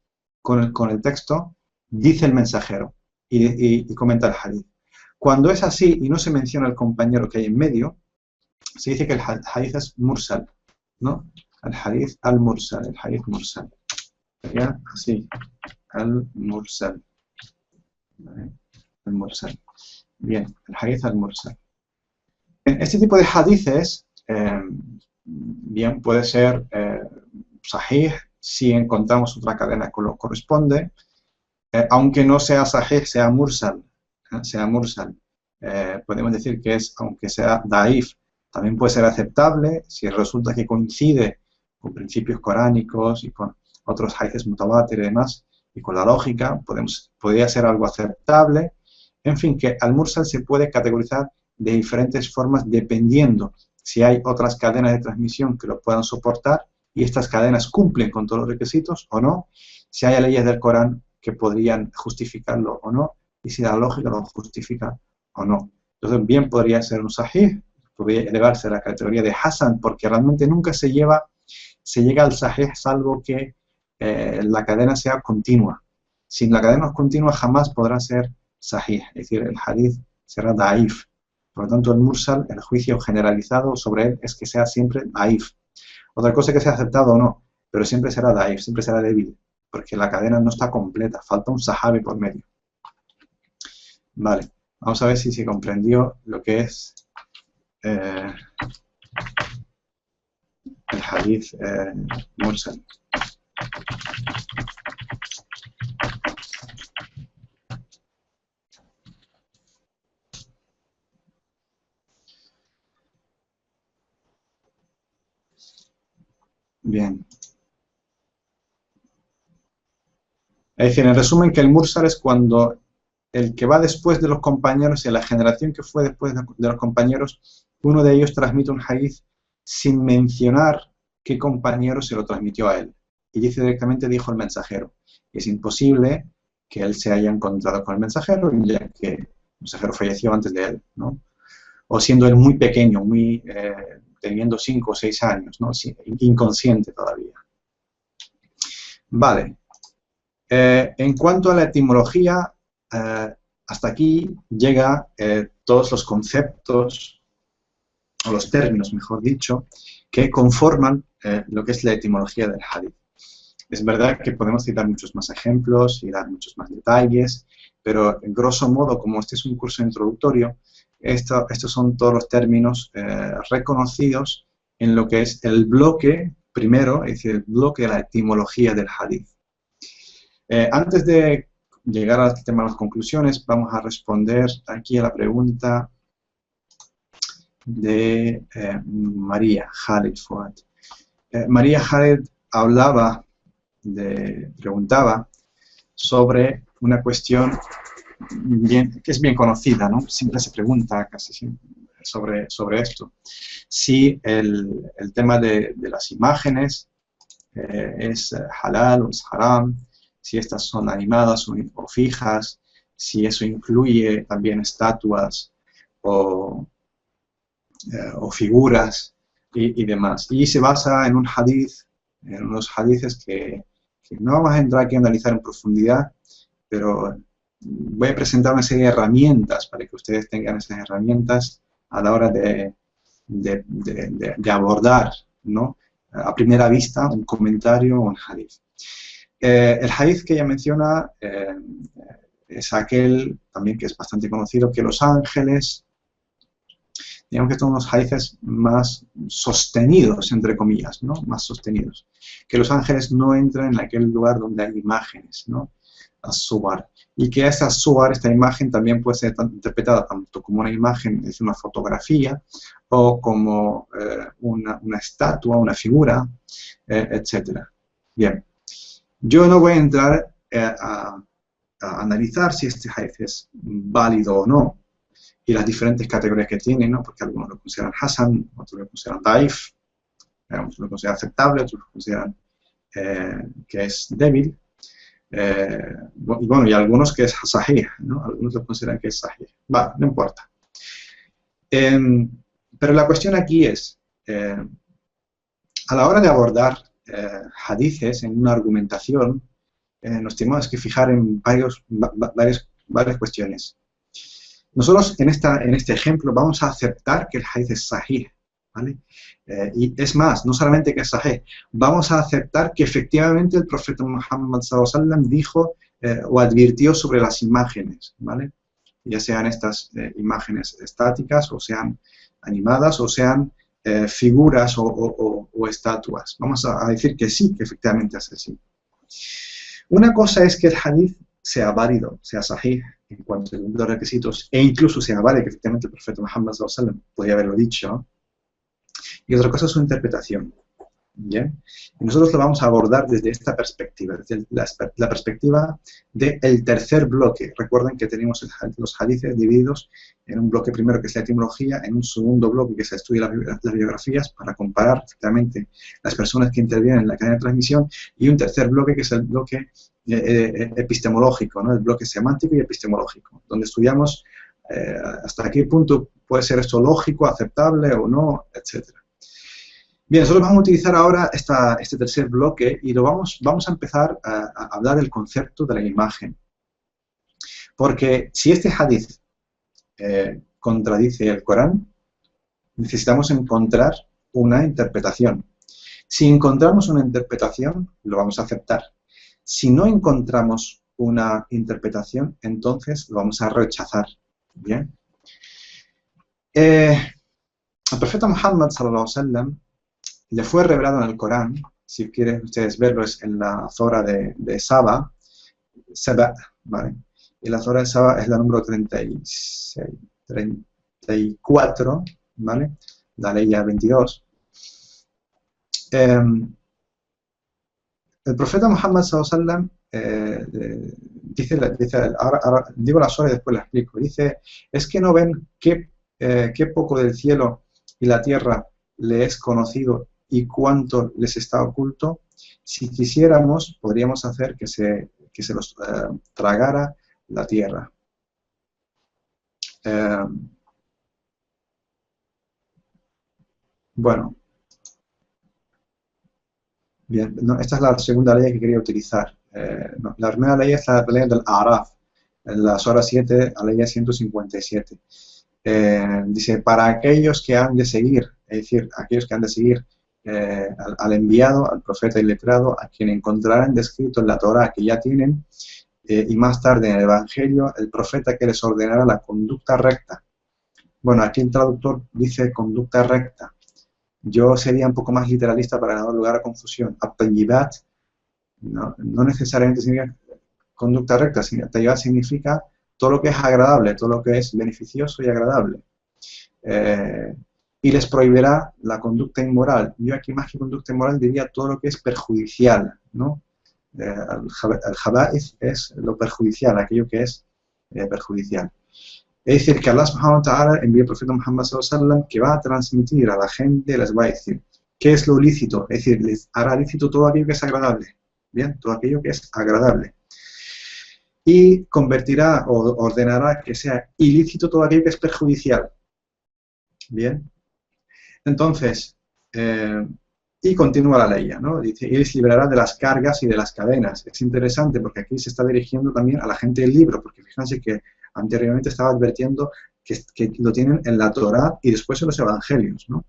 con el texto, dice el mensajero y comenta el hadith. Cuando es así y no se menciona el compañero que hay en medio, se dice que el hadith es mursal, ¿no? El hadith al-mursal, el hadith mursal. Sería así, al-mursal. ¿Vale? Al-mursal. Bien, el hadith al-mursal. Este tipo de hadiths, bien, puede ser sahih si encontramos otra cadena que lo corresponde, aunque no sea sahih, sea mursal. Podemos decir que es, aunque sea daif, también puede ser aceptable si resulta que coincide con principios coránicos y con otros hadiths mutawatir y demás, y con la lógica, podría ser algo aceptable. En fin, que al mursal se puede categorizar de diferentes formas dependiendo si hay otras cadenas de transmisión que lo puedan soportar y estas cadenas cumplen con todos los requisitos o no, si hay leyes del Corán que podrían justificarlo o no, y si la lógica lo justifica o no. Entonces, bien podría ser un sahih, podría elevarse a la categoría de hasan, porque realmente nunca se llega al sahih salvo que la cadena sea continua. Si la cadena no es continua, jamás podrá ser sahih, es decir, el hadith será daif. Por lo tanto, el mursal, el juicio generalizado sobre él es que sea siempre daif. Otra cosa es que sea aceptado o no, pero siempre será daif, siempre será débil, porque la cadena no está completa, falta un sahabi por medio. Vale, vamos a ver si se comprendió lo que es el hadith mursal. Bien. Es decir, en resumen, que el mursal es cuando el que va después de los compañeros y la generación que fue después de los compañeros, uno de ellos transmite un hadith sin mencionar qué compañero se lo transmitió a él. Y dice directamente, dijo el mensajero. Es imposible que él se haya encontrado con el mensajero, ya que el mensajero falleció antes de él, ¿no? O siendo él muy pequeño, teniendo 5 o 6 años, ¿no? Inconsciente todavía. Vale. En cuanto a la etimología, hasta aquí llega todos los conceptos, o los términos, mejor dicho, que conforman lo que es la etimología del hadith. Es verdad que podemos citar muchos más ejemplos y dar muchos más detalles, pero en grosso modo, como este es un curso introductorio, estos son todos los términos reconocidos en lo que es el bloque primero, es decir, el bloque de la etimología del hadith. Antes de llegar al tema de las conclusiones, vamos a responder aquí a la pregunta de María Khaled Fuad. María Khaled preguntaba sobre una cuestión que es bien conocida, ¿no? Siempre se pregunta casi siempre sobre esto. Si el tema de las imágenes es halal o es haram, si estas son animadas o fijas, si eso incluye también estatuas o figuras y demás. Y se basa en un hadith, en unos hadithes que no vamos a entrar aquí a analizar en profundidad, pero voy a presentar una serie de herramientas para que ustedes tengan esas herramientas a la hora de abordar, ¿no?, a primera vista un comentario o un hadith. El hadith que ella menciona es aquel también que es bastante conocido, que los ángeles, digamos que son unos hadiths más sostenidos, entre comillas, ¿no?, más sostenidos, que los ángeles no entran en aquel lugar donde hay imágenes, ¿no?, as-suwar, y que esta imagen también puede ser interpretada tanto como una imagen, es decir, una fotografía, o como una estatua, una figura, etc. Bien, yo no voy a entrar a analizar si este hadith es válido o no, y las diferentes categorías que tiene, ¿no?, porque algunos lo consideran hasan, otros lo consideran daif, otros lo consideran aceptable, otros lo consideran que es débil, y bueno, y algunos que es sahih, ¿no?, algunos lo consideran que es sahih. Vale, no importa. Pero la cuestión aquí es, a la hora de abordar hadithes en una argumentación, nos tenemos que fijar en varias cuestiones. Nosotros en este ejemplo vamos a aceptar que el hadith es sahih, ¿vale? Y es más, no solamente que es sahih, vamos a aceptar que efectivamente el profeta Muhammad ﷺ dijo o advirtió sobre las imágenes, ¿vale? Ya sean estas imágenes estáticas, o sean animadas, o sean figuras o estatuas. Vamos a decir que sí, que efectivamente es así. Una cosa es que el hadith sea válido, sea sahih, en cuanto a los requisitos, e incluso sea válido, que efectivamente el profeta Muhammad ﷺ podría haberlo dicho, y otra cosa es su interpretación. Bien, y nosotros lo vamos a abordar desde esta perspectiva, desde la perspectiva del tercer bloque. Recuerden que tenemos los hadices divididos en un bloque primero que es la etimología, en un segundo bloque que se estudia las biografías para comparar efectivamente las personas que intervienen en la cadena de transmisión, y un tercer bloque que es el bloque epistemológico, ¿no? El bloque semántico y epistemológico, donde estudiamos hasta qué punto puede ser esto lógico, aceptable o no, etcétera. Bien, nosotros vamos a utilizar ahora este tercer bloque y vamos a empezar a hablar del concepto de la imagen. Porque si este hadith contradice el Corán, necesitamos encontrar una interpretación. Si encontramos una interpretación, lo vamos a aceptar. Si no encontramos una interpretación, entonces lo vamos a rechazar. Bien. El profeta Muhammad sallallahu alaihi wasallam le fue revelado en el Corán, si quieren ustedes verlo, es en la zora de Saba, ¿vale? Y la zora de Saba es la número 34, ¿vale? La ley 22. El profeta Muhammad sallallahu alaihi wasallam dice ahora digo la zora y después la explico. Dice, es que no ven qué poco del cielo y la tierra le es conocido y cuánto les está oculto. Si quisiéramos, podríamos hacer que se los tragara la tierra. Bueno, bien, no, esta es la segunda ley que quería utilizar. No, la primera ley es la ley del Araf, en la Sura 7, la ley 157. Dice, para aquellos que han de seguir, es decir, aquellos que han de seguir al enviado, al profeta iletrado, a quien encontrarán descrito en la Torá que ya tienen, y más tarde en el Evangelio, el profeta que les ordenará la conducta recta. Bueno, aquí el traductor dice conducta recta. Yo sería un poco más literalista para no dar lugar a confusión. At-tayyibat no necesariamente significa conducta recta, at-tayyibat significa todo lo que es agradable, todo lo que es beneficioso y agradable. Y les prohibirá la conducta inmoral. Yo aquí más que conducta inmoral diría todo lo que es perjudicial, ¿no? El jaba'ith es lo perjudicial, aquello que es perjudicial. Es decir, que Allah subhanahu wa ta'ala envió al profeta Muhammad sallallahu alaihi wasallam que va a transmitir a la gente, les va a decir qué es lo lícito, es decir, les hará lícito todo aquello que es agradable, bien, todo aquello que es agradable. Y convertirá o ordenará que sea ilícito todo aquello que es perjudicial. Bien. Entonces, y continúa la ley, ¿no? Dice, y les liberará de las cargas y de las cadenas. Es interesante porque aquí se está dirigiendo también a la gente del libro, porque fíjense que anteriormente estaba advirtiendo que lo tienen en la Torá y después en los Evangelios, ¿no?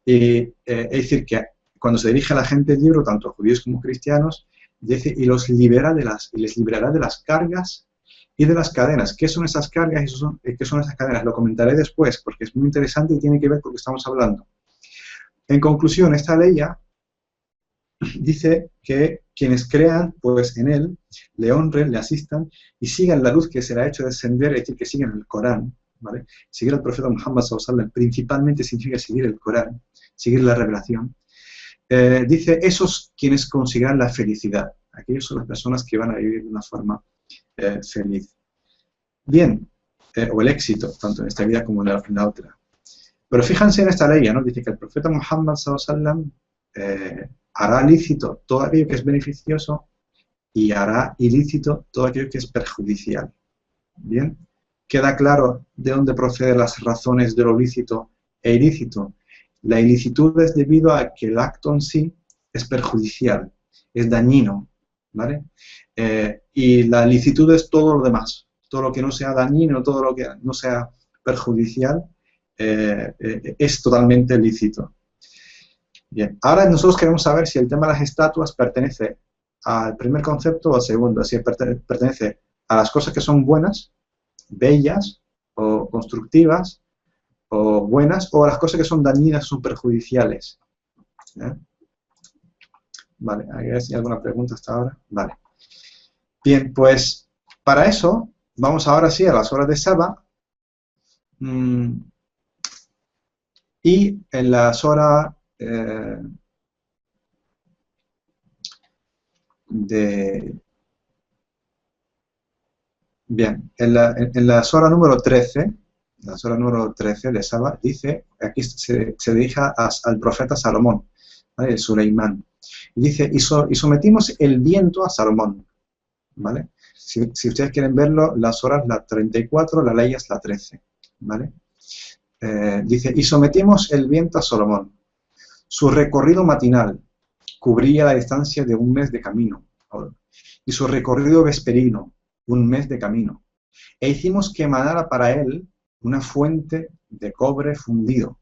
Y, es decir, que cuando se dirige a la gente del libro, tanto judíos como cristianos, dice, y les liberará de las cargas y de las cadenas. ¿Qué son esas cargas y qué son esas cadenas? Lo comentaré después, porque es muy interesante y tiene que ver con lo que estamos hablando. En conclusión, esta ley ya dice que quienes crean pues en él, le honren, le asistan y sigan la luz que se le ha hecho descender, es decir, que sigan el Corán, ¿vale? Seguir al profeta Muhammad sallallahu alaihi wasallam principalmente significa seguir el Corán, seguir la revelación. Dice, esos quienes conseguirán la felicidad. Aquellos son las personas que van a vivir de una forma feliz. Bien, o el éxito, tanto en esta vida como en la otra. Pero fíjense en esta ley, ¿no? Dice que el profeta Muhammad sallallahu alaihi wasallam hará lícito todo aquello que es beneficioso y hará ilícito todo aquello que es perjudicial. Bien, queda claro de dónde proceden las razones de lo lícito e ilícito. La ilicitud es debido a que el acto en sí es perjudicial, es dañino, ¿vale? Y la licitud es todo lo demás, todo lo que no sea dañino, todo lo que no sea perjudicial, es totalmente lícito. Bien, ahora nosotros queremos saber si el tema de las estatuas pertenece al primer concepto o al segundo, si pertenece a las cosas que son buenas, bellas o constructivas, o buenas, o a las cosas que son dañinas o perjudiciales. Vale, ¿hay alguna pregunta hasta ahora? Vale. Bien, pues para eso vamos ahora sí a las horas de Saba. Y en la Sora Bien, en la sura número 13, la sura número 13 de Saba, dice, aquí se dirige al profeta Salomón, ¿vale? El Suleimán. Dice, y sometimos el viento a Salomón, ¿vale? Si ustedes quieren verlo, las horas la 34, la ley es la 13, ¿vale? Dice, y sometimos el viento a Salomón. Su recorrido matinal cubría la distancia de un mes de camino, y su recorrido vesperino, un mes de camino. E hicimos que emanara para él una fuente de cobre fundido.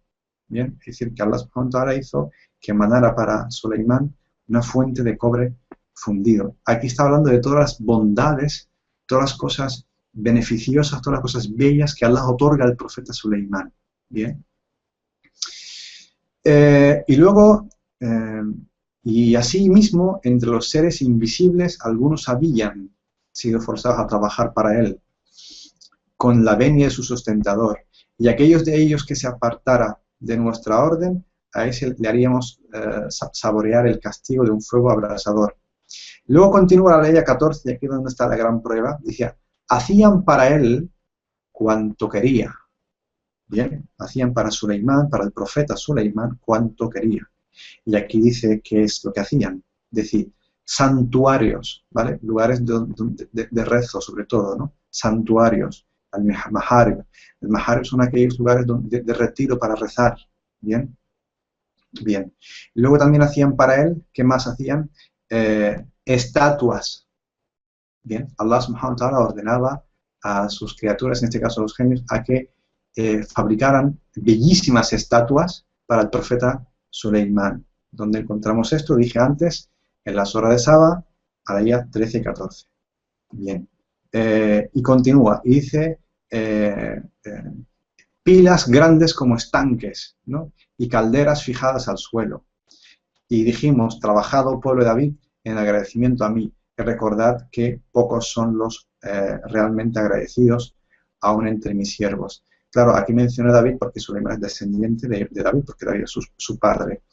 Bien, es decir, que Allah subhanahu wa ta'ala hizo que emanara para Suleimán una fuente de cobre fundido. Aquí está hablando de todas las bondades, todas las cosas beneficiosas, todas las cosas bellas que Allah otorga al profeta Suleimán. Bien. Y luego, y así mismo, entre los seres invisibles, algunos habían sido forzados a trabajar para él, con la venia de su sustentador, y aquellos de ellos que se apartara de nuestra orden, a ese le haríamos saborear el castigo de un fuego abrasador. Luego continúa la ley 14, y aquí es donde está la gran prueba, decía, hacían para él cuanto quería. Bien, hacían para Suleimán, para el profeta Suleimán, cuanto quería. Y aquí dice qué es lo que hacían, es decir, santuarios, ¿vale? Lugares de rezo, sobre todo, ¿no? Santuarios, al maharib. El maharib son aquellos lugares de retiro para rezar, ¿bien? Bien. Y luego también hacían para él, ¿qué más hacían? Estatuas. Bien, Allah subhanahu wa ta'ala ordenaba a sus criaturas, en este caso a los genios, a que fabricaran bellísimas estatuas para el profeta Suleimán. Donde encontramos esto, dije antes, en la sura de Saba, a la ayah 13 y 14. Bien. Y continúa, y dice, pilas grandes como estanques, ¿no? Y calderas fijadas al suelo. Y dijimos, trabajado pueblo de David, en agradecimiento a mí. Y recordad que pocos son los realmente agradecidos, aún entre mis siervos. Claro, aquí mencioné a David porque Suleimán es descendiente de David, porque David es su padre.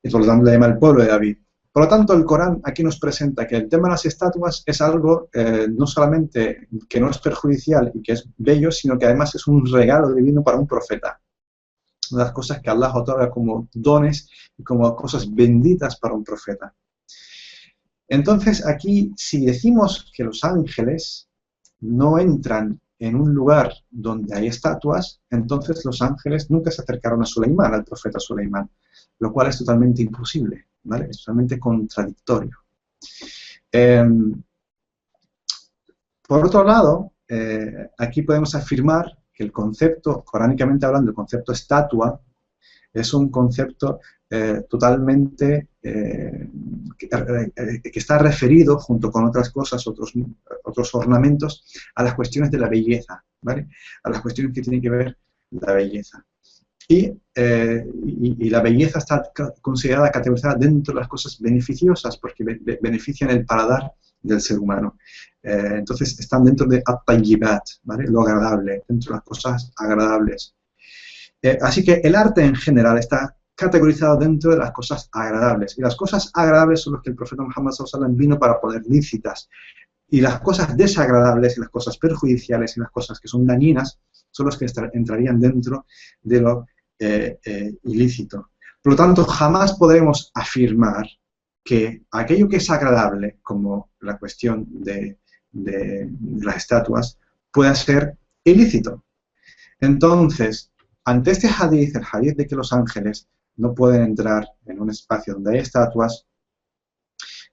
Y por lo tanto le llama el pueblo de David. Por lo tanto, el Corán aquí nos presenta que el tema de las estatuas es algo no solamente que no es perjudicial y que es bello, sino que además es un regalo divino para un profeta. Una de las cosas que Allah otorga como dones y como cosas benditas para un profeta. Entonces, aquí, si decimos que los ángeles no entran en un lugar donde hay estatuas, entonces los ángeles nunca se acercaron a Suleimán, al profeta Suleimán, lo cual es totalmente imposible, ¿vale? Es totalmente contradictorio. Por otro lado, aquí podemos afirmar que el concepto, coránicamente hablando, el concepto estatua, es un concepto totalmente que está referido, junto con otras cosas, otros ornamentos, a las cuestiones de la belleza, ¿vale? A las cuestiones que tienen que ver la belleza. Y la belleza está considerada, categorizada dentro de las cosas beneficiosas, porque benefician el paladar del ser humano. Entonces están dentro de at-tayyibat, ¿vale? Lo agradable, dentro de las cosas agradables. Así que el arte en general está categorizado dentro de las cosas agradables. Y las cosas agradables son las que el profeta Muhammad sallallahu alaihi wasallam vino para poner lícitas. Y las cosas desagradables, y las cosas perjudiciales, y las cosas que son dañinas, son las que entrarían dentro de lo ilícito. Por lo tanto, jamás podremos afirmar que aquello que es agradable, como la cuestión de las estatuas, pueda ser ilícito. Entonces, ante este hadith, el hadith de que los ángeles no pueden entrar en un espacio donde hay estatuas,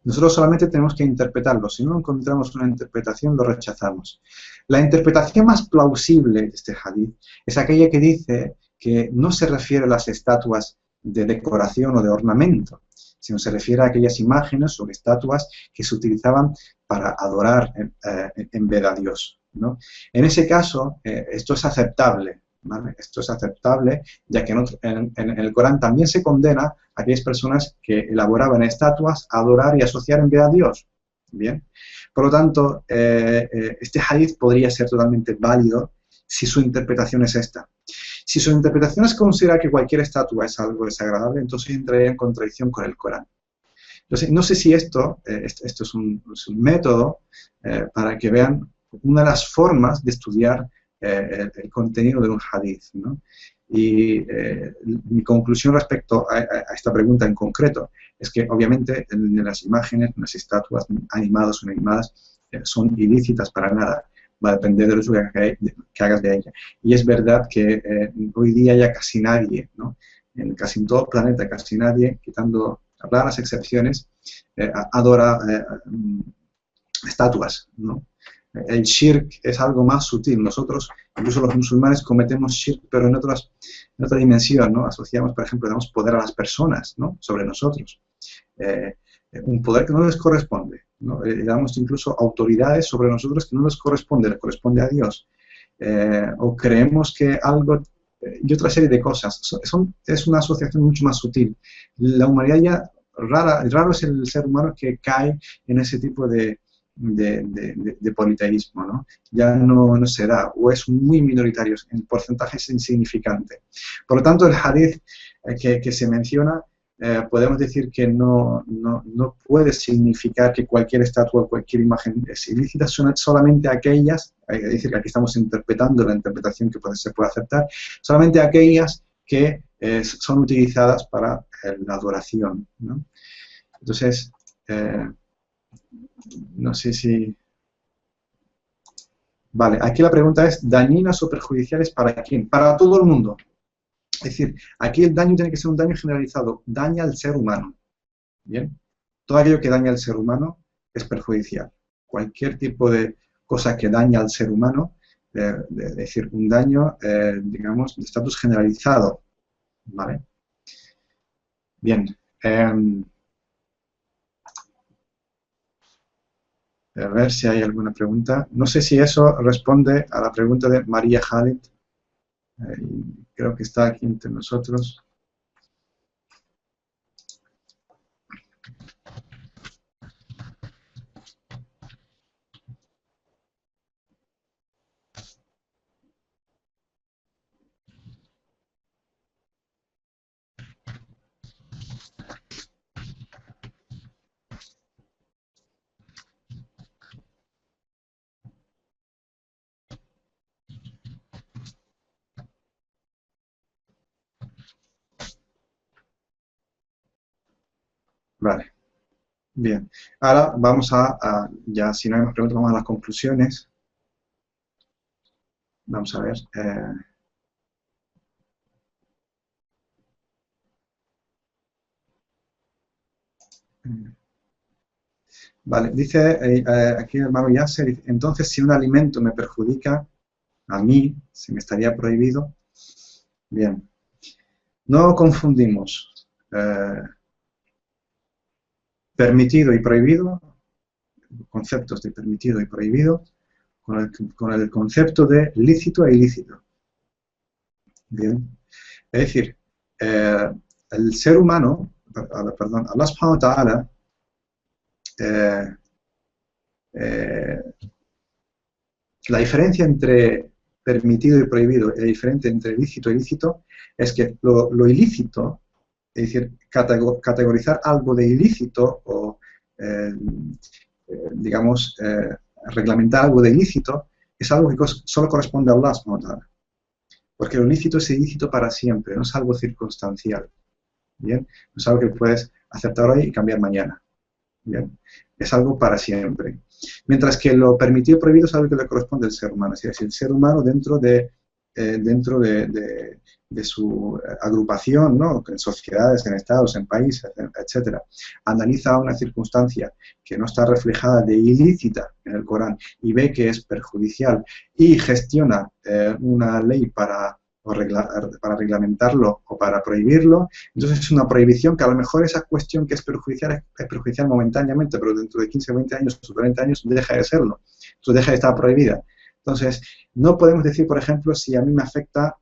nosotros solamente tenemos que interpretarlo. Si no encontramos una interpretación, lo rechazamos. La interpretación más plausible de este hadith es aquella que dice que no se refiere a las estatuas de decoración o de ornamento, sino se refiere a aquellas imágenes o estatuas que se utilizaban para adorar en vez de a Dios, ¿no? En ese caso, esto es aceptable, ¿vale? Esto es aceptable, ya que en el Corán también se condena a aquellas personas que elaboraban estatuas a adorar y asociar en vez a Dios. Bien. Por lo tanto, este hadith podría ser totalmente válido si su interpretación es esta. Si su interpretación es considerar que cualquier estatua es algo desagradable, entonces entraría en contradicción con el Corán. Entonces, no sé si esto es un método para que vean una de las formas de estudiar el contenido de un hadith, ¿no? Y mi conclusión respecto a esta pregunta en concreto es que obviamente las imágenes, las estatuas animadas o inanimadas son ilícitas para nada. Va a depender del uso que hagas de ella. Y es verdad que hoy día ya casi nadie, ¿no? Casi en todo el planeta, casi nadie, quitando raras excepciones, adora estatuas, ¿no? El shirk es algo más sutil. Nosotros, incluso los musulmanes, cometemos shirk, pero en otra dimensión, ¿no? Asociamos, por ejemplo, damos poder a las personas, ¿no? Sobre nosotros. Un poder que no les corresponde, ¿no? Le damos incluso autoridades sobre nosotros que no les corresponde, le corresponde a Dios. O creemos que algo y otra serie de cosas. Es una asociación mucho más sutil. La humanidad ya, raro es el ser humano que cae en ese tipo de politeísmo, ¿no? Ya no se da, o es muy minoritario, en porcentaje es insignificante. Por lo tanto, el hadith que se menciona, podemos decir que no puede significar que cualquier estatua o cualquier imagen es ilícita, son solamente aquellas, es decir, que aquí estamos interpretando la interpretación que se puede aceptar, solamente aquellas que son utilizadas para la adoración, ¿no? Entonces, no sé si... Vale, aquí la pregunta es, ¿dañinas o perjudiciales para quién? Para todo el mundo. Es decir, aquí el daño tiene que ser un daño generalizado, daña al ser humano. ¿Bien? Todo aquello que daña al ser humano es perjudicial. Cualquier tipo de cosa que daña al ser humano, es decir, un daño, digamos, de estatus generalizado. ¿Vale? Bien. A ver si hay alguna pregunta. No sé si eso responde a la pregunta de María Khalid. Creo que está aquí entre nosotros. Vale. Bien. Ahora vamos ya si no hay más preguntas, vamos a las conclusiones. Vamos a ver. Vale, dice aquí el hermano Yasser, entonces si un alimento me perjudica a mí, se me estaría prohibido. Bien. No confundimos permitido y prohibido, conceptos de permitido y prohibido, con el concepto de lícito e ilícito. Bien. Es decir, el ser humano, perdón, Allah subhanahu wa ta'ala, la diferencia entre permitido y prohibido, la diferencia entre lícito y ilícito, es que lo ilícito, es decir, categorizar algo de ilícito o, digamos, reglamentar algo de ilícito, es algo que solo corresponde a Allah subhanahu wa ta'ala. Porque lo ilícito es ilícito para siempre, no es algo circunstancial. ¿Bien? No es algo que puedes aceptar hoy y cambiar mañana. ¿Bien? Es algo para siempre. Mientras que lo permitido y prohibido es algo que le corresponde al ser humano. Es decir, el ser humano dentro de su agrupación, ¿no? En sociedades, en estados, en países, etcétera, analiza una circunstancia que no está reflejada de ilícita en el Corán y ve que es perjudicial y gestiona una ley para reglamentarlo o para prohibirlo, entonces es una prohibición que a lo mejor esa cuestión que es perjudicial momentáneamente, pero dentro de 15 o 20 años o 30 años deja de serlo, entonces deja de estar prohibida. Entonces, no podemos decir, por ejemplo, si a mí me afecta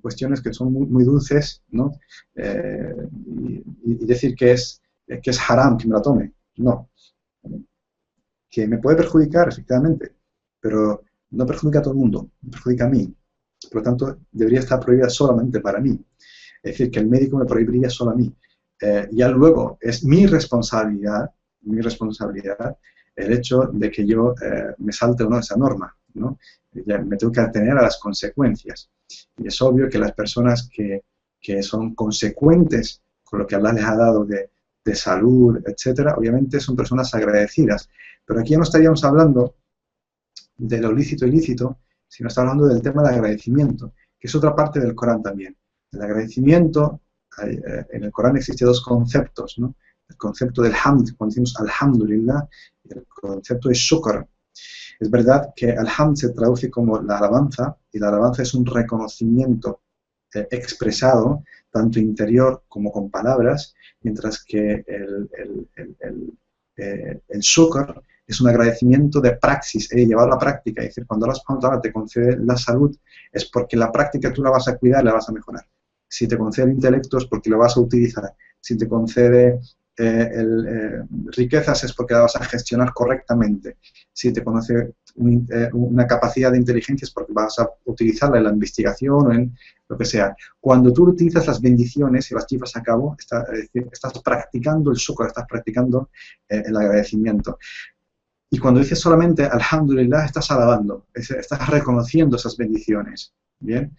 cuestiones que son muy dulces, ¿no? Y decir que es haram que me la tome. No. Que me puede perjudicar, efectivamente, pero no perjudica a todo el mundo, me perjudica a mí. Por lo tanto, debería estar prohibida solamente para mí. Es decir, que el médico me prohibiría solo a mí. ya luego es mi responsabilidad el hecho de que yo me salte o no esa norma, ¿no? Ya me tengo que atener a las consecuencias. Y es obvio que las personas que son consecuentes con lo que Allah les ha dado de salud, etcétera, obviamente son personas agradecidas. Pero aquí ya no estaríamos hablando de lo lícito e ilícito, sino está hablando del tema del agradecimiento, que es otra parte del Corán también. El agradecimiento, en el Corán existen dos conceptos, ¿no? El concepto del hamd, cuando decimos alhamdulillah, y el concepto de shukr. Es verdad que alhamd se traduce como la alabanza, y la alabanza es un reconocimiento expresado, tanto interior como con palabras, mientras que el shukr es un agradecimiento de praxis, llevarlo a la práctica. Es decir, cuando Allah te concede la salud, es porque la práctica tú la vas a cuidar, la vas a mejorar. Si te concede el intelecto es porque lo vas a utilizar. Si te concede riquezas es porque la vas a gestionar correctamente. Si te concede una capacidad de inteligencia es porque vas a utilizarla en la investigación o en lo que sea. Cuando tú utilizas las bendiciones y las llevas a cabo, estás practicando el shukr, estás practicando el agradecimiento. Y cuando dices solamente alhamdulillah, estás alabando, estás reconociendo esas bendiciones, ¿bien?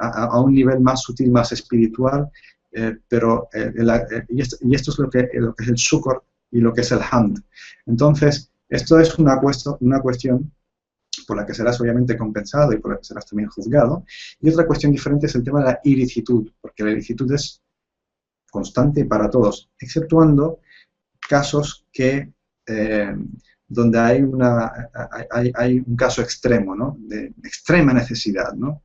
A un nivel más sutil, más espiritual, y esto es lo que es el shukr y lo que es el hamd. Entonces, esto es una cuestión por la que serás obviamente compensado y por la que serás también juzgado. Y otra cuestión diferente es el tema de la ilicitud, porque la ilicitud es constante para todos, exceptuando casos donde hay un caso extremo, ¿no? De extrema necesidad, ¿no?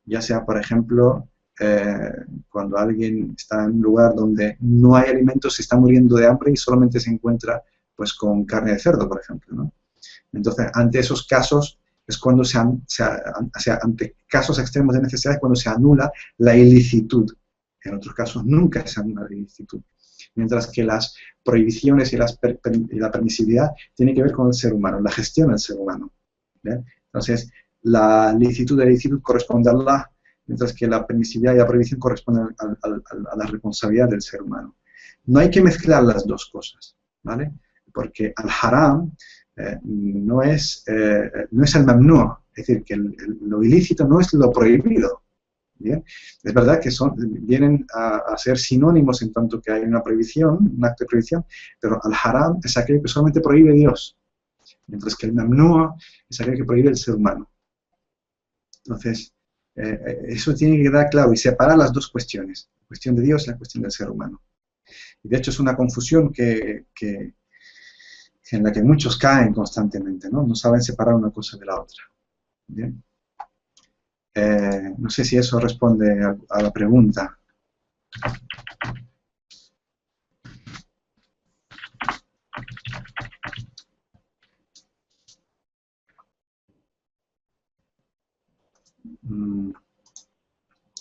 Ya sea, por ejemplo, cuando alguien está en un lugar donde no hay alimentos, se está muriendo de hambre y solamente se encuentra pues con carne de cerdo, por ejemplo, ¿no? Entonces, ante esos casos es cuando ante casos extremos de necesidad es cuando se anula la ilicitud. En otros casos nunca se anula la ilicitud. Mientras que las prohibiciones y la permisividad tienen que ver con el ser humano, la gestión del ser humano. ¿Bien? Entonces, la licitud y la ilicitud corresponden a Allah, mientras que la permisividad y la prohibición corresponden a la responsabilidad del ser humano. No hay que mezclar las dos cosas, ¿vale? Porque al haram no es el mamnu, es decir, que lo ilícito no es lo prohibido. ¿Bien? Es verdad que vienen a ser sinónimos en tanto que hay una prohibición, un acto de prohibición, pero al haram es aquello que solamente prohíbe Dios, mientras que el mamnu es aquello que prohíbe el ser humano. Entonces, eso tiene que quedar claro y separar las dos cuestiones, la cuestión de Dios y la cuestión del ser humano. Y de hecho es una confusión en la que muchos caen constantemente, ¿no? No saben separar una cosa de la otra. ¿Bien? No sé si eso responde a la pregunta.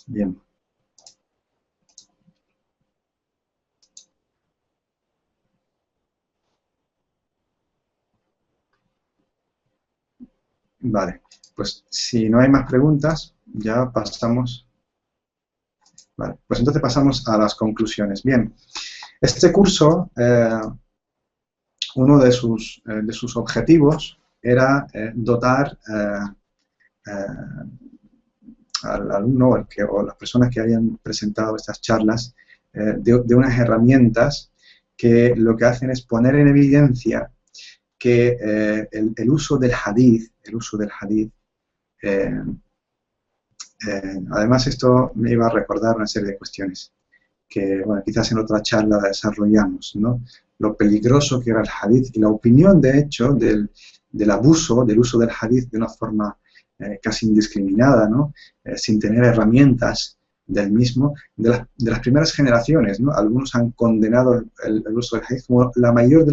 Bien. Vale, pues si no hay más preguntas, ya pasamos. Vale, pues entonces pasamos a las conclusiones. Bien, este curso, uno de sus objetivos era dotar al alumno o las personas que hayan presentado estas charlas de unas herramientas que lo que hacen es poner en evidencia que el uso del hadith, además esto me iba a recordar una serie de cuestiones que, bueno, quizás en otra charla desarrollamos, ¿no? Lo peligroso que era el hadith y la opinión, de hecho, del uso del hadith de una forma casi indiscriminada, ¿no? Sin tener herramientas del mismo, de las primeras generaciones, ¿no? Algunos han condenado el uso del hadith como la mayor de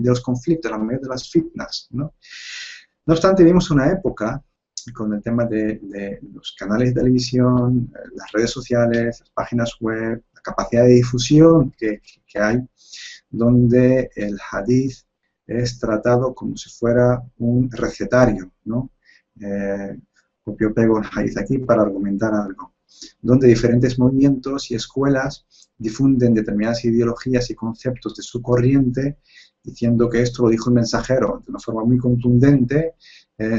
los conflictos, la mayor de las fitnas, ¿no? No obstante, vimos una época con el tema de los canales de televisión, las redes sociales, las páginas web, la capacidad de difusión que hay, donde el hadith es tratado como si fuera un recetario, ¿no? Copio pego el hadith aquí para argumentar algo. donde diferentes movimientos y escuelas difunden determinadas ideologías y conceptos de su corriente, diciendo que esto lo dijo el mensajero de una forma muy contundente,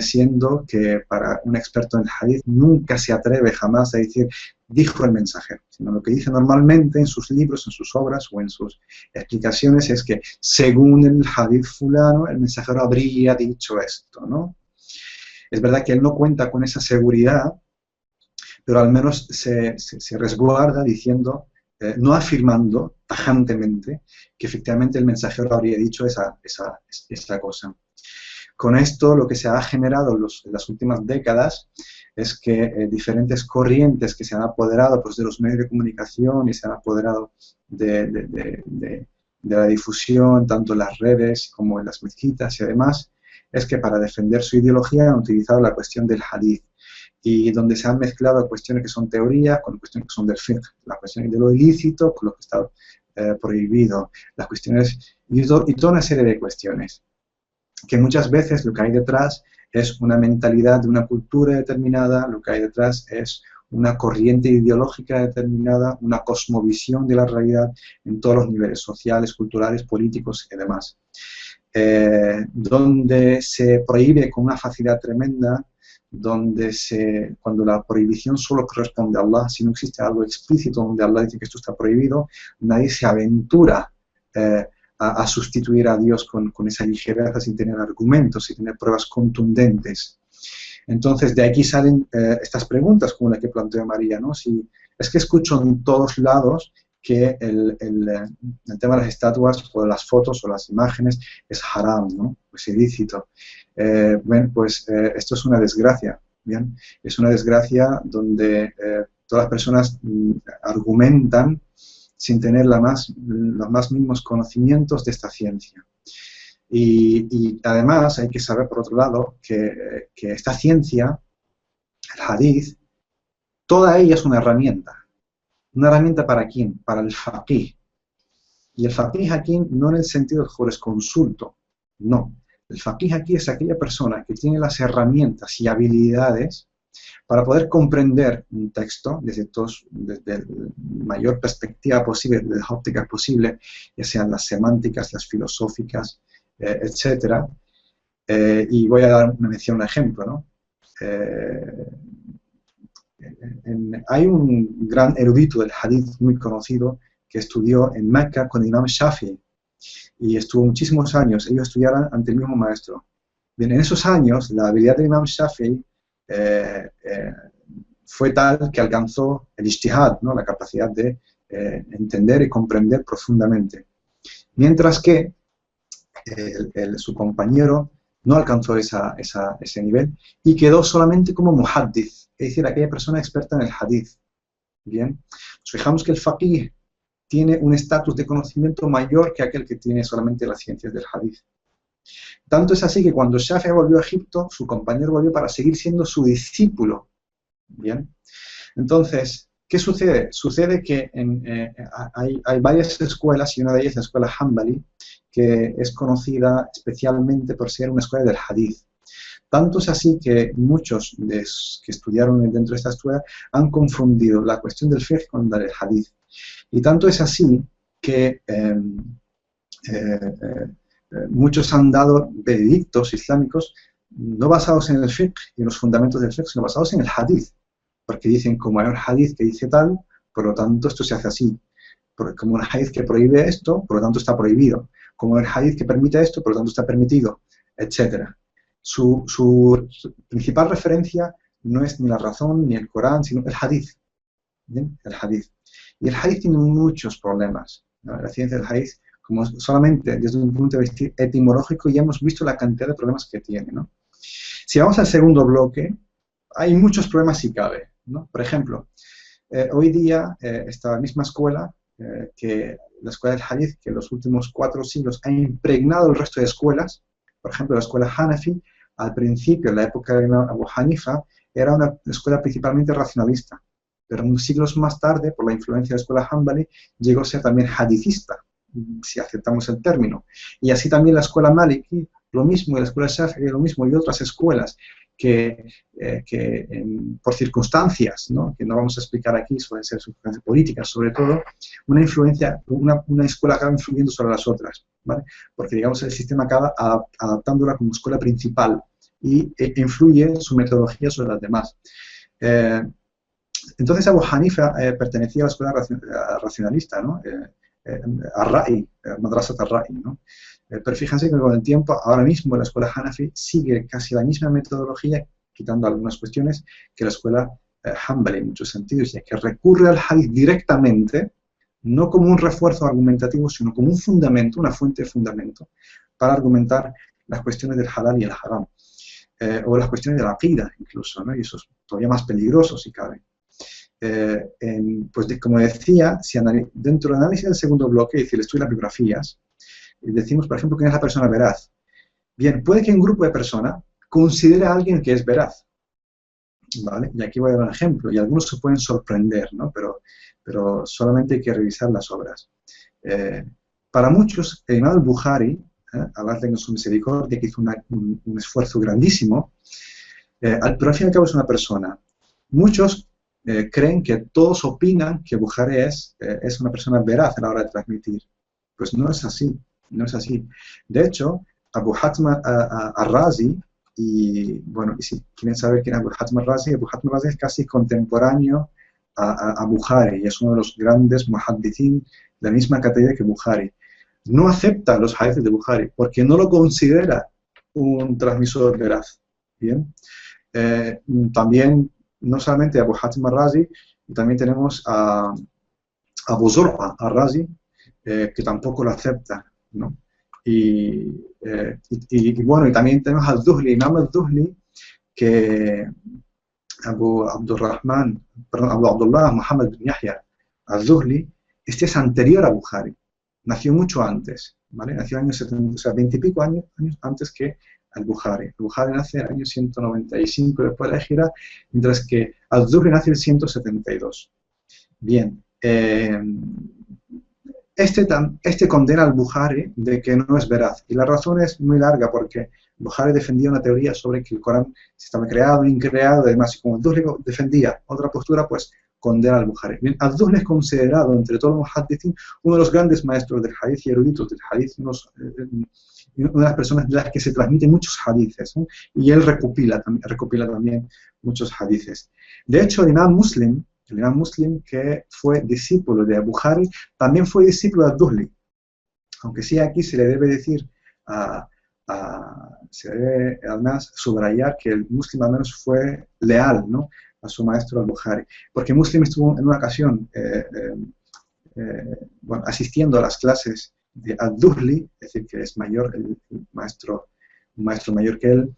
siendo que para un experto en el hadith nunca se atreve jamás a decir dijo el mensajero, sino lo que dice normalmente en sus libros, en sus obras o en sus explicaciones es que según el hadith fulano, el mensajero habría dicho esto, ¿no? Es verdad que él no cuenta con esa seguridad, pero al menos se resguarda diciendo, no afirmando tajantemente que efectivamente el mensajero habría dicho esa cosa. Con esto lo que se ha generado en las últimas décadas es que diferentes corrientes que se han apoderado pues, de los medios de comunicación y se han apoderado de la difusión, tanto en las redes como en las mezquitas y demás, es que para defender su ideología han utilizado la cuestión del hadith, y donde se han mezclado cuestiones que son teorías con cuestiones que son del fiqh, las cuestiones de lo ilícito con lo que está prohibido, las cuestiones y toda una serie de cuestiones, que muchas veces lo que hay detrás es una mentalidad de una cultura determinada, lo que hay detrás es una corriente ideológica determinada, una cosmovisión de la realidad en todos los niveles sociales, culturales, políticos y demás. Donde se prohíbe con una facilidad tremenda, donde cuando la prohibición solo corresponde a Allah, si no existe algo explícito donde Allah dice que esto está prohibido, nadie se aventura a sustituir a Dios con esa ligereza sin tener argumentos, sin tener pruebas contundentes. Entonces, de aquí salen estas preguntas como la que planteó María, ¿no? Si, es que escucho en todos lados que el tema de las estatuas o las fotos o las imágenes es haram, ¿no? Es ilícito. Bueno, pues esto es una desgracia, ¿bien? Es una desgracia donde todas las personas argumentan sin tener los más mínimos conocimientos de esta ciencia. Y además hay que saber, por otro lado, que esta ciencia, el hadith, toda ella es una herramienta. ¿Una herramienta para quién? Para el faqih. Y el faqih aquí no en el sentido del jurisconsulto, no. El faqih aquí es aquella persona que tiene las herramientas y habilidades para poder comprender un texto desde la mayor perspectiva posible, desde la óptica posible, ya sean las semánticas, las filosóficas, etc. Y voy a dar una mención, un ejemplo, ¿no? Hay un gran erudito del hadith muy conocido que estudió en Mecca con Imam Shafi'i y estuvo muchísimos años. Ellos estudiaron ante el mismo maestro. Bien, en esos años la habilidad de Imam Shafi'i fue tal que alcanzó el ijtihad, ¿no? La capacidad de entender y comprender profundamente. Mientras que su compañero no alcanzó ese nivel y quedó solamente como muhaddith, es decir, aquella persona experta en el hadith. Bien, nos fijamos que el faqih tiene un estatus de conocimiento mayor que aquel que tiene solamente las ciencias del hadith. Tanto es así que cuando Shafi'i volvió a Egipto, su compañero volvió para seguir siendo su discípulo. Bien, entonces, ¿qué sucede? Sucede que hay varias escuelas, y una de ellas es la escuela Hanbali, que es conocida especialmente por ser una escuela del hadith. Tanto es así que muchos que estudiaron dentro de esta escuela han confundido la cuestión del fiqh con la del hadith. Y tanto es así que muchos han dado veredictos islámicos no basados en el fiqh y en los fundamentos del fiqh, sino basados en el hadith. Porque dicen, como hay un hadith que dice tal, por lo tanto esto se hace así. Como un hadith que prohíbe esto, por lo tanto está prohibido. Como un hadith que permite esto, por lo tanto está permitido, etc. Su principal referencia no es ni la razón ni el Corán, sino el hadith. ¿Bien? El hadith. Y el hadith tiene muchos problemas, ¿no? La ciencia del hadith, como solamente desde un punto de vista etimológico, ya hemos visto la cantidad de problemas que tiene, ¿no? Si vamos al segundo bloque, hay muchos problemas si cabe, ¿no? Por ejemplo, hoy día esta misma escuela, que la escuela del hadith, que en los últimos 4 siglos ha impregnado el resto de escuelas, por ejemplo, la escuela Hanafi, al principio, en la época de Abu Hanifa, era una escuela principalmente racionalista, pero unos siglos más tarde, por la influencia de la escuela Hanbali, llegó a ser también hadithista, si aceptamos el término. Y así también la escuela Maliki, lo mismo, y la escuela Shafi'i, lo mismo, y otras escuelas. por circunstancias, ¿no? Que no vamos a explicar aquí, suelen ser circunstancias políticas, sobre todo, una escuela acaba influyendo sobre las otras, ¿vale? Porque, digamos, el sistema acaba adaptándola como escuela principal e influye su metodología sobre las demás. Entonces Abu Hanifa pertenecía a la escuela racionalista, ¿no? Ar-Ra'i, Madrasat Ar-Ra'i, ¿no? Pero fíjense que con el tiempo, ahora mismo la escuela Hanafi sigue casi la misma metodología, quitando algunas cuestiones, que la escuela Hanbali en muchos sentidos, ya que recurre al hadith directamente, no como un refuerzo argumentativo, sino como un fundamento, una fuente de fundamento, para argumentar las cuestiones del halal y el haram, o las cuestiones de la aqida incluso, ¿no? Y eso es todavía más peligroso si cabe. Pues como decía, dentro del análisis del segundo bloque, es decir, el estudio de las biografías, decimos, por ejemplo, quién es la persona veraz. Bien, puede que un grupo de personas considere a alguien que es veraz, ¿vale? Y aquí voy a dar un ejemplo, y algunos se pueden sorprender, ¿no? Pero solamente hay que revisar las obras. Para muchos, el imam al-Bukhari, Allah tenga su misericordia, que hizo un esfuerzo grandísimo, pero al fin y al cabo es una persona. Muchos creen que todos opinan que Bukhari es una persona veraz a la hora de transmitir. Pues no es así, no es así. De hecho, Abu Hatim al-Razi, y bueno, y si quieren saber quién es Abu Hatim al-Razi es casi contemporáneo a Bukhari, y es uno de los grandes muhaddithin de la misma categoría que Bukhari. No acepta los hadiths de Bukhari porque no lo considera un transmisor veraz. Bien. También, no solamente Abu Hatim al-Razi, también tenemos a Abu Zur'a al-Razi, que tampoco lo acepta, ¿no? Y bueno, y también tenemos al Zuhli, Imam al-Zuhli, que Abu Abdullah Muhammad bin Yahya al-Zuhli, este es anterior a Bukhari, nació mucho antes, ¿vale? Nació en años 70, o sea, 20 y pico años antes que al-Bukhari. Al-Bukhari nace en el año 195 después de la Hijra, mientras que al-Zuhri nace en el 172. Bien, este condena al Bukhari de que no es veraz, y la razón es muy larga, porque Bukhari defendía una teoría sobre que el Corán estaba creado, increado, y demás, y como al-Zuhri defendía otra postura, pues condena al Bukhari. Bien, al-Zuhri es considerado entre todos los muhaddithin uno de los grandes maestros del hadith y eruditos del hadith, una de las personas de las que se transmiten muchos hadithes, ¿no? Y él recopila también muchos hadithes. De hecho, el Imam Muslim, que fue discípulo de Bukhari, también fue discípulo de al-Zuhli, aunque sí aquí se le debe decir, se debe además subrayar que el Muslim al menos fue leal, ¿no?, a su maestro al-Bukhari, porque Muslim estuvo en una ocasión bueno, asistiendo a las clases de al-Zuhli, es decir, que es mayor, un maestro mayor que él,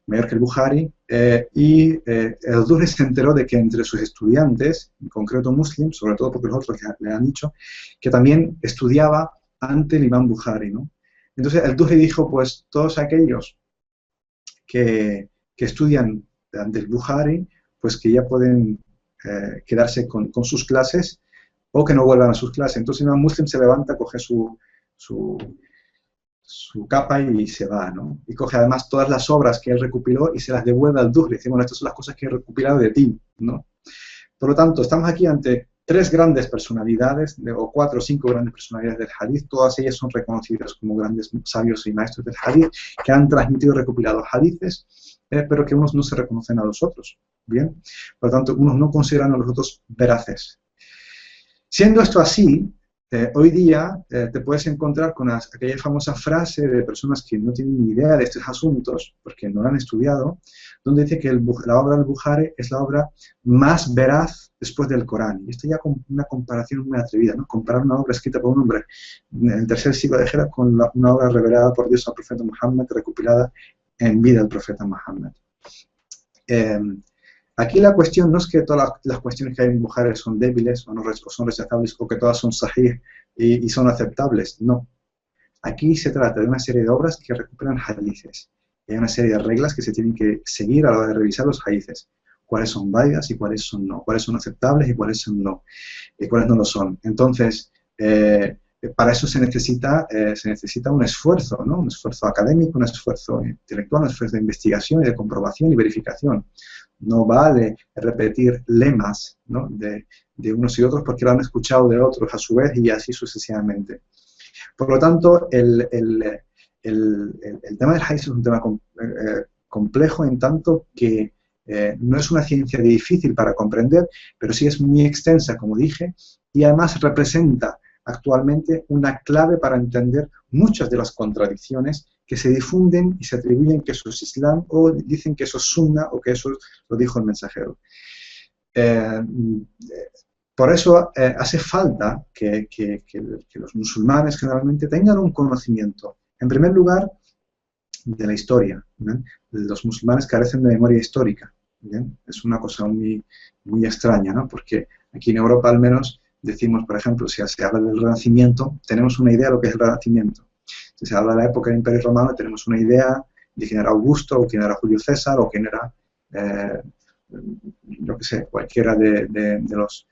mayor que el Bukhari, y el Zuhri se enteró de que entre sus estudiantes, en concreto Muslim, sobre todo porque los otros le han dicho, que también estudiaba ante el Imam Bukhari, ¿no? Entonces el Zuhri dijo, pues todos aquellos que estudian ante el Bukhari, pues que ya pueden quedarse con sus clases, o que no vuelvan a sus clases. Entonces el Imam Muslim se levanta, coge su capa y se va, ¿no? Y coge además todas las obras que él recopiló y se las devuelve al Zuhri. Dice, bueno, estas son las cosas que he recopilado de ti, ¿no? Por lo tanto, estamos aquí ante tres grandes personalidades, o 4 o 5 grandes personalidades del hadith, todas ellas son reconocidas como grandes sabios y maestros del hadith, que han transmitido y recopilado hadithes, pero que unos no se reconocen a los otros, ¿bien? Por lo tanto, unos no consideran a los otros veraces. Siendo esto así, hoy día te puedes encontrar con aquella famosa frase de personas que no tienen ni idea de estos asuntos, porque no la han estudiado, donde dice que la obra del Bukhari es la obra más veraz después del Corán. Y esto ya con una comparación muy atrevida, ¿no? Comparar una obra escrita por un hombre en el tercer siglo de Hijra con una obra revelada por Dios al profeta Muhammad, recopilada en vida del profeta Muhammad. Aquí la cuestión no es que todas las cuestiones que hay en Bukhari son débiles o son rechazables, o que todas son sahih y son aceptables, no. Aquí se trata de una serie de obras que recuperan hadithes. Hay una serie de reglas que se tienen que seguir a la hora de revisar los hadithes. Cuáles son válidas y cuáles son no. Cuáles son aceptables y cuáles son no. Y cuáles no lo son. Entonces, Para eso se necesita un esfuerzo, ¿no? Un esfuerzo académico, un esfuerzo intelectual, un esfuerzo de investigación y de comprobación y verificación. No vale repetir lemas, ¿no? de unos y otros porque lo han escuchado de otros a su vez y así sucesivamente. Por lo tanto, el tema del hadith es un tema complejo en tanto que no es una ciencia difícil para comprender, pero sí es muy extensa, como dije, y además representa actualmente una clave para entender muchas de las contradicciones que se difunden y se atribuyen que eso es Islam o dicen que eso es Sunna o que eso lo dijo el mensajero. Eh, por eso hace falta que los musulmanes generalmente tengan un conocimiento, en primer lugar, de la historia. ¿Bien? Los musulmanes carecen de memoria histórica. ¿Bien? Es una cosa muy, muy extraña, ¿no? Porque aquí en Europa al menos decimos, por ejemplo, si se habla del Renacimiento, tenemos una idea de lo que es el Renacimiento. Si se habla de la época del Imperio Romano, tenemos una idea de quién era Augusto, o quién era Julio César, o quién era, yo qué sé, cualquiera de los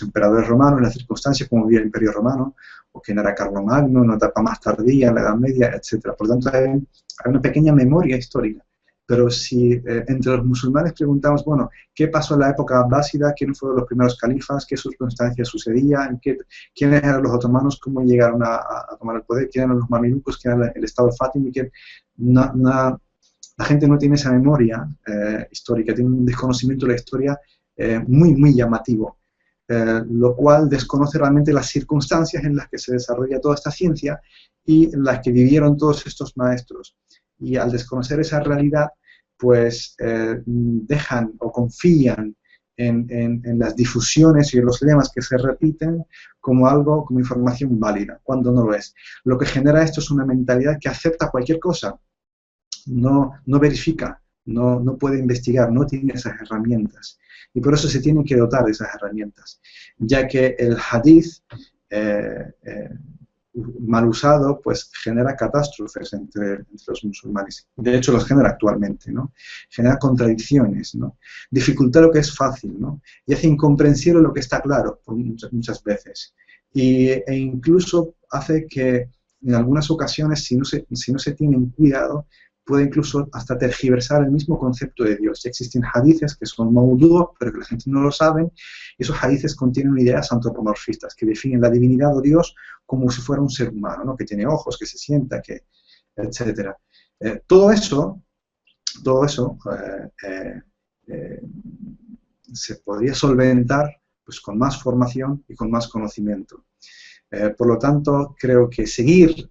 emperadores romanos, en las circunstancias como vivía el Imperio Romano, o quién era Carlomagno, una etapa más tardía, en la Edad Media, etc. Por lo tanto, hay una pequeña memoria histórica. Pero si entre los musulmanes preguntamos, bueno, ¿qué pasó en la época abbásida? ¿Quiénes fueron los primeros califas? ¿Qué circunstancias sucedían? ¿Quiénes eran los otomanos? ¿Cómo llegaron a tomar el poder? ¿Quiénes eran los mamelucos? ¿Quién era el estado Fátima? La gente no tiene esa memoria histórica, tiene un desconocimiento de la historia muy, muy llamativo, lo cual desconoce realmente las circunstancias en las que se desarrolla toda esta ciencia y en las que vivieron todos estos maestros. Y al desconocer esa realidad, pues dejan o confían en las difusiones y en los lemas que se repiten como algo, como información válida, cuando no lo es. Lo que genera esto es una mentalidad que acepta cualquier cosa, no verifica, no puede investigar, no tiene esas herramientas. Y por eso se tienen que dotar de esas herramientas, ya que el hadith mal usado pues genera catástrofes entre los musulmanes. De hecho, los genera actualmente, ¿no? Genera contradicciones, ¿no? Dificulta lo que es fácil, ¿no? Y hace incomprensible lo que está claro muchas veces. E incluso hace que en algunas ocasiones, si no se tienen cuidado, puede incluso hasta tergiversar el mismo concepto de Dios. Ya existen hadices que son maudú, pero que la gente no lo sabe, y esos hadices contienen ideas antropomorfistas que definen la divinidad o Dios como si fuera un ser humano, ¿no? Que tiene ojos, que se sienta, etc. Todo eso se podría solventar pues, con más formación y con más conocimiento. Por lo tanto, creo que seguir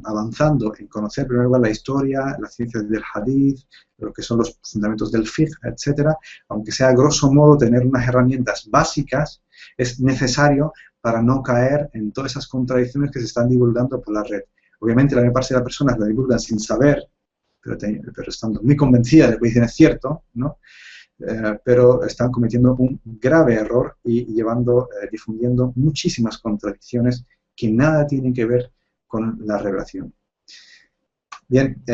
avanzando en conocer primero lugar la historia, las ciencias del hadith, lo que son los fundamentos del fiqh, etcétera, aunque sea a grosso modo tener unas herramientas básicas, es necesario para no caer en todas esas contradicciones que se están divulgando por la red. Obviamente la mayor parte de las personas lo divulgan sin saber, pero estando muy convencidas de que dicen es cierto, ¿no? Pero están cometiendo un grave error y difundiendo muchísimas contradicciones que nada tienen que ver con la revelación. Bien,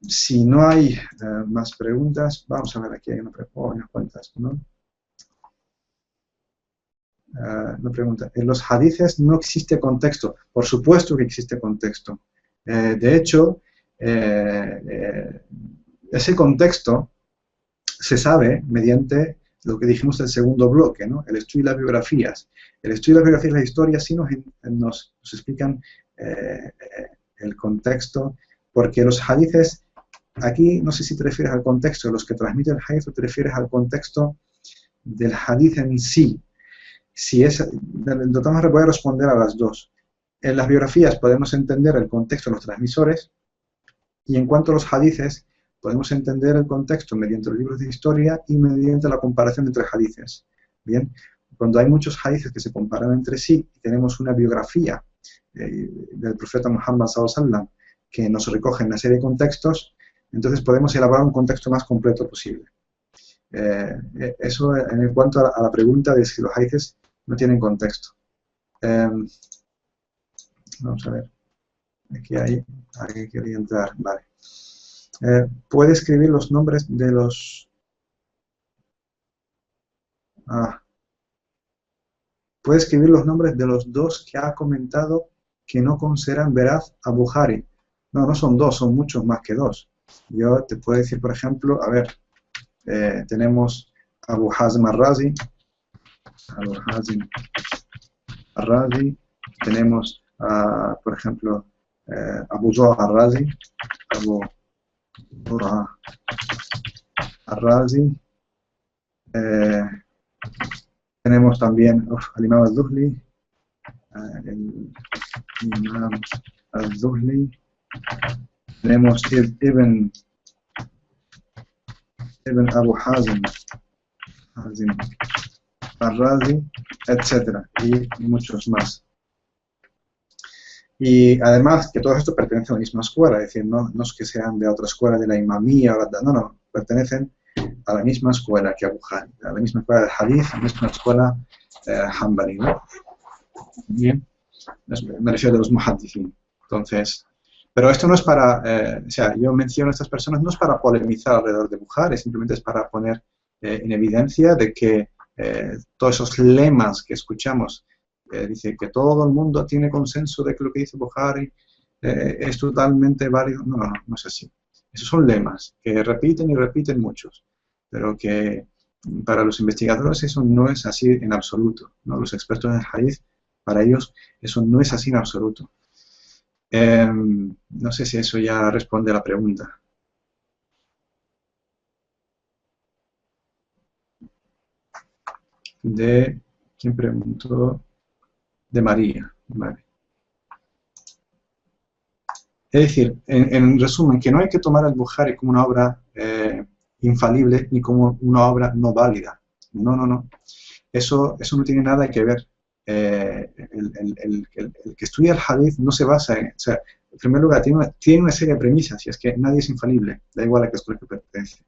si no hay más preguntas, vamos a ver, aquí hay unas cuantas, ¿no? Una pregunta. En los hadices no existe contexto. Por supuesto que existe contexto. De hecho, ese contexto se sabe mediante lo que dijimos del segundo bloque, ¿no? El estudio de las biografías. El estudio de las biografías y las historias sí nos explican el contexto, porque los hadices, aquí no sé si te refieres al contexto de los que transmiten el hadith o te refieres al contexto del hadith en sí. Si es, voy a responder a las dos. En las biografías podemos entender el contexto de los transmisores y en cuanto a los hadices, podemos entender el contexto mediante los libros de historia y mediante la comparación entre hadices. Bien, cuando hay muchos hadices que se comparan entre sí y tenemos una biografía del profeta Muhammad sallallahu que nos recoge una serie de contextos, entonces podemos elaborar un contexto más completo posible. Eso en cuanto a la pregunta de si los hadices no tienen contexto. Vamos a ver. Aquí hay alguien que quería entrar. Vale. ¿Puede escribir los nombres de los... puede escribir los nombres de los dos que ha comentado que no consideran veraz a Bukhari. No, no son dos, son muchos más que dos. Yo te puedo decir, por ejemplo, a ver, tenemos Abu Hazm al-Razi, tenemos, por ejemplo, Abu Zur'a al-Razi, tenemos también al Imam al-Zuhli, tenemos Ibn Abu Hazm al-Razi, etcétera, y muchos más. Y además que todos estos pertenecen a la misma escuela, es decir, no es que sean de otra escuela, de la imamía, no, pertenecen a la misma escuela que Abu Bukhari, a la misma escuela del hadith, a la misma escuela Hanbali, ¿no? Bien, me refiero de los muhaddithin. Entonces, pero esto no es para, o sea, yo menciono a estas personas no es para polemizar alrededor de Bukhari, simplemente es para poner en evidencia de que todos esos lemas que escuchamos, dice que todo el mundo tiene consenso de que lo que dice Bukhari es totalmente válido. No es así. Esos son lemas que repiten y repiten muchos, pero que para los investigadores eso no es así en absoluto, ¿no? Los expertos en el hadith, para ellos eso no es así en absoluto. No sé si eso ya responde a la pregunta. ¿De quién preguntó? De María. Vale. Es decir, en resumen, que no hay que tomar al Bukhari como una obra infalible ni como una obra no válida. No. Eso no tiene nada que ver. El que estudia el hadith no se basa en... O sea, en primer lugar, tiene una serie de premisas, y es que nadie es infalible, da igual a qué escuela que pertenece.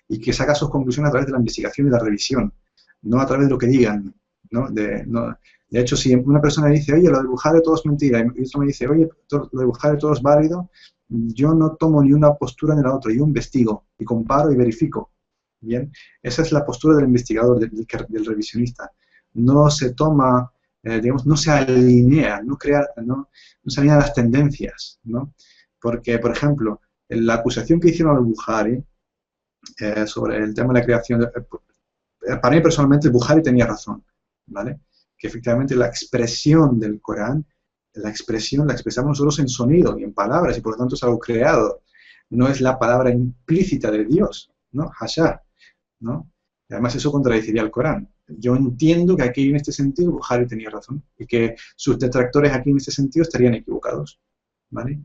Y que saca sus conclusiones a través de la investigación y la revisión, no a través de lo que digan, ¿no? De hecho, si una persona dice, oye, lo de Bukhari todo es mentira, y otro me dice, oye, lo de Bukhari todo es válido, yo no tomo ni una postura ni la otra, yo investigo, y comparo y verifico. Bien, esa es la postura del investigador, del revisionista. No se toma, digamos, no se alinea, no se alinean las tendencias, ¿no? Porque, por ejemplo, la acusación que hicieron al Bukhari sobre el tema de la creación, para mí personalmente el Bukhari tenía razón, ¿vale? Que efectivamente la expresión del Corán, la expresamos nosotros en sonido y en palabras, y por lo tanto es algo creado, no es la palabra implícita de Dios, ¿no? Hasha, ¿no? Y además eso contradeciría al Corán. Yo entiendo que aquí en este sentido Bukhari tenía razón, y que sus detractores aquí en este sentido estarían equivocados, ¿vale?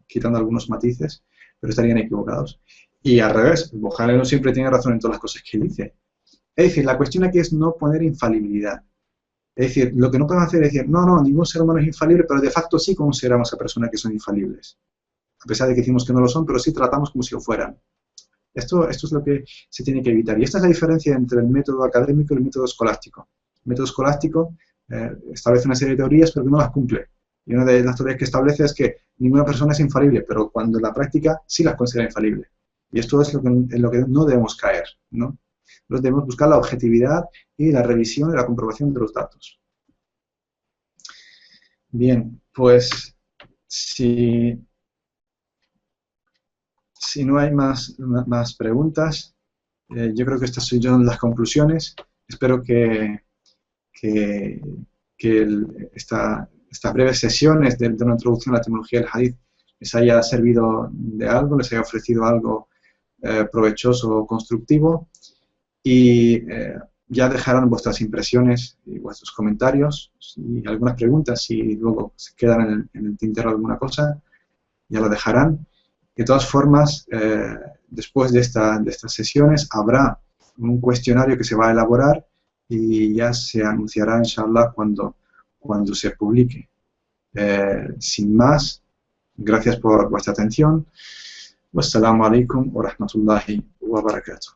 Quitando algunos matices, pero estarían equivocados. Y al revés, Bukhari no siempre tiene razón en todas las cosas que dice. Es decir, la cuestión aquí es no poner infalibilidad. Es decir, lo que no podemos hacer es decir, no, ningún ser humano es infalible, pero de facto sí consideramos a personas que son infalibles. A pesar de que decimos que no lo son, pero sí tratamos como si lo fueran. Esto es lo que se tiene que evitar. Y esta es la diferencia entre el método académico y el método escolástico. El método escolástico establece una serie de teorías, pero que no las cumple. Y una de las teorías que establece es que ninguna persona es infalible, pero cuando en la práctica sí las considera infalible. Y esto es en lo que no debemos caer, ¿no? Nosotros debemos buscar la objetividad y la revisión y la comprobación de los datos. Bien, pues si no hay más preguntas, yo creo que estas son las conclusiones. Espero que estas breves sesiones de una introducción a la etimología del hadith les haya servido de algo, les haya ofrecido algo provechoso o constructivo. Y ya dejarán vuestras impresiones y vuestros comentarios y algunas preguntas, si luego se quedan en el tintero alguna cosa, ya lo dejarán. De todas formas, después de estas sesiones habrá un cuestionario que se va a elaborar y ya se anunciará, inshallah, cuando se publique. Sin más, gracias por vuestra atención. Wassalamu alaikum wa rahmatullahi wa barakatuh.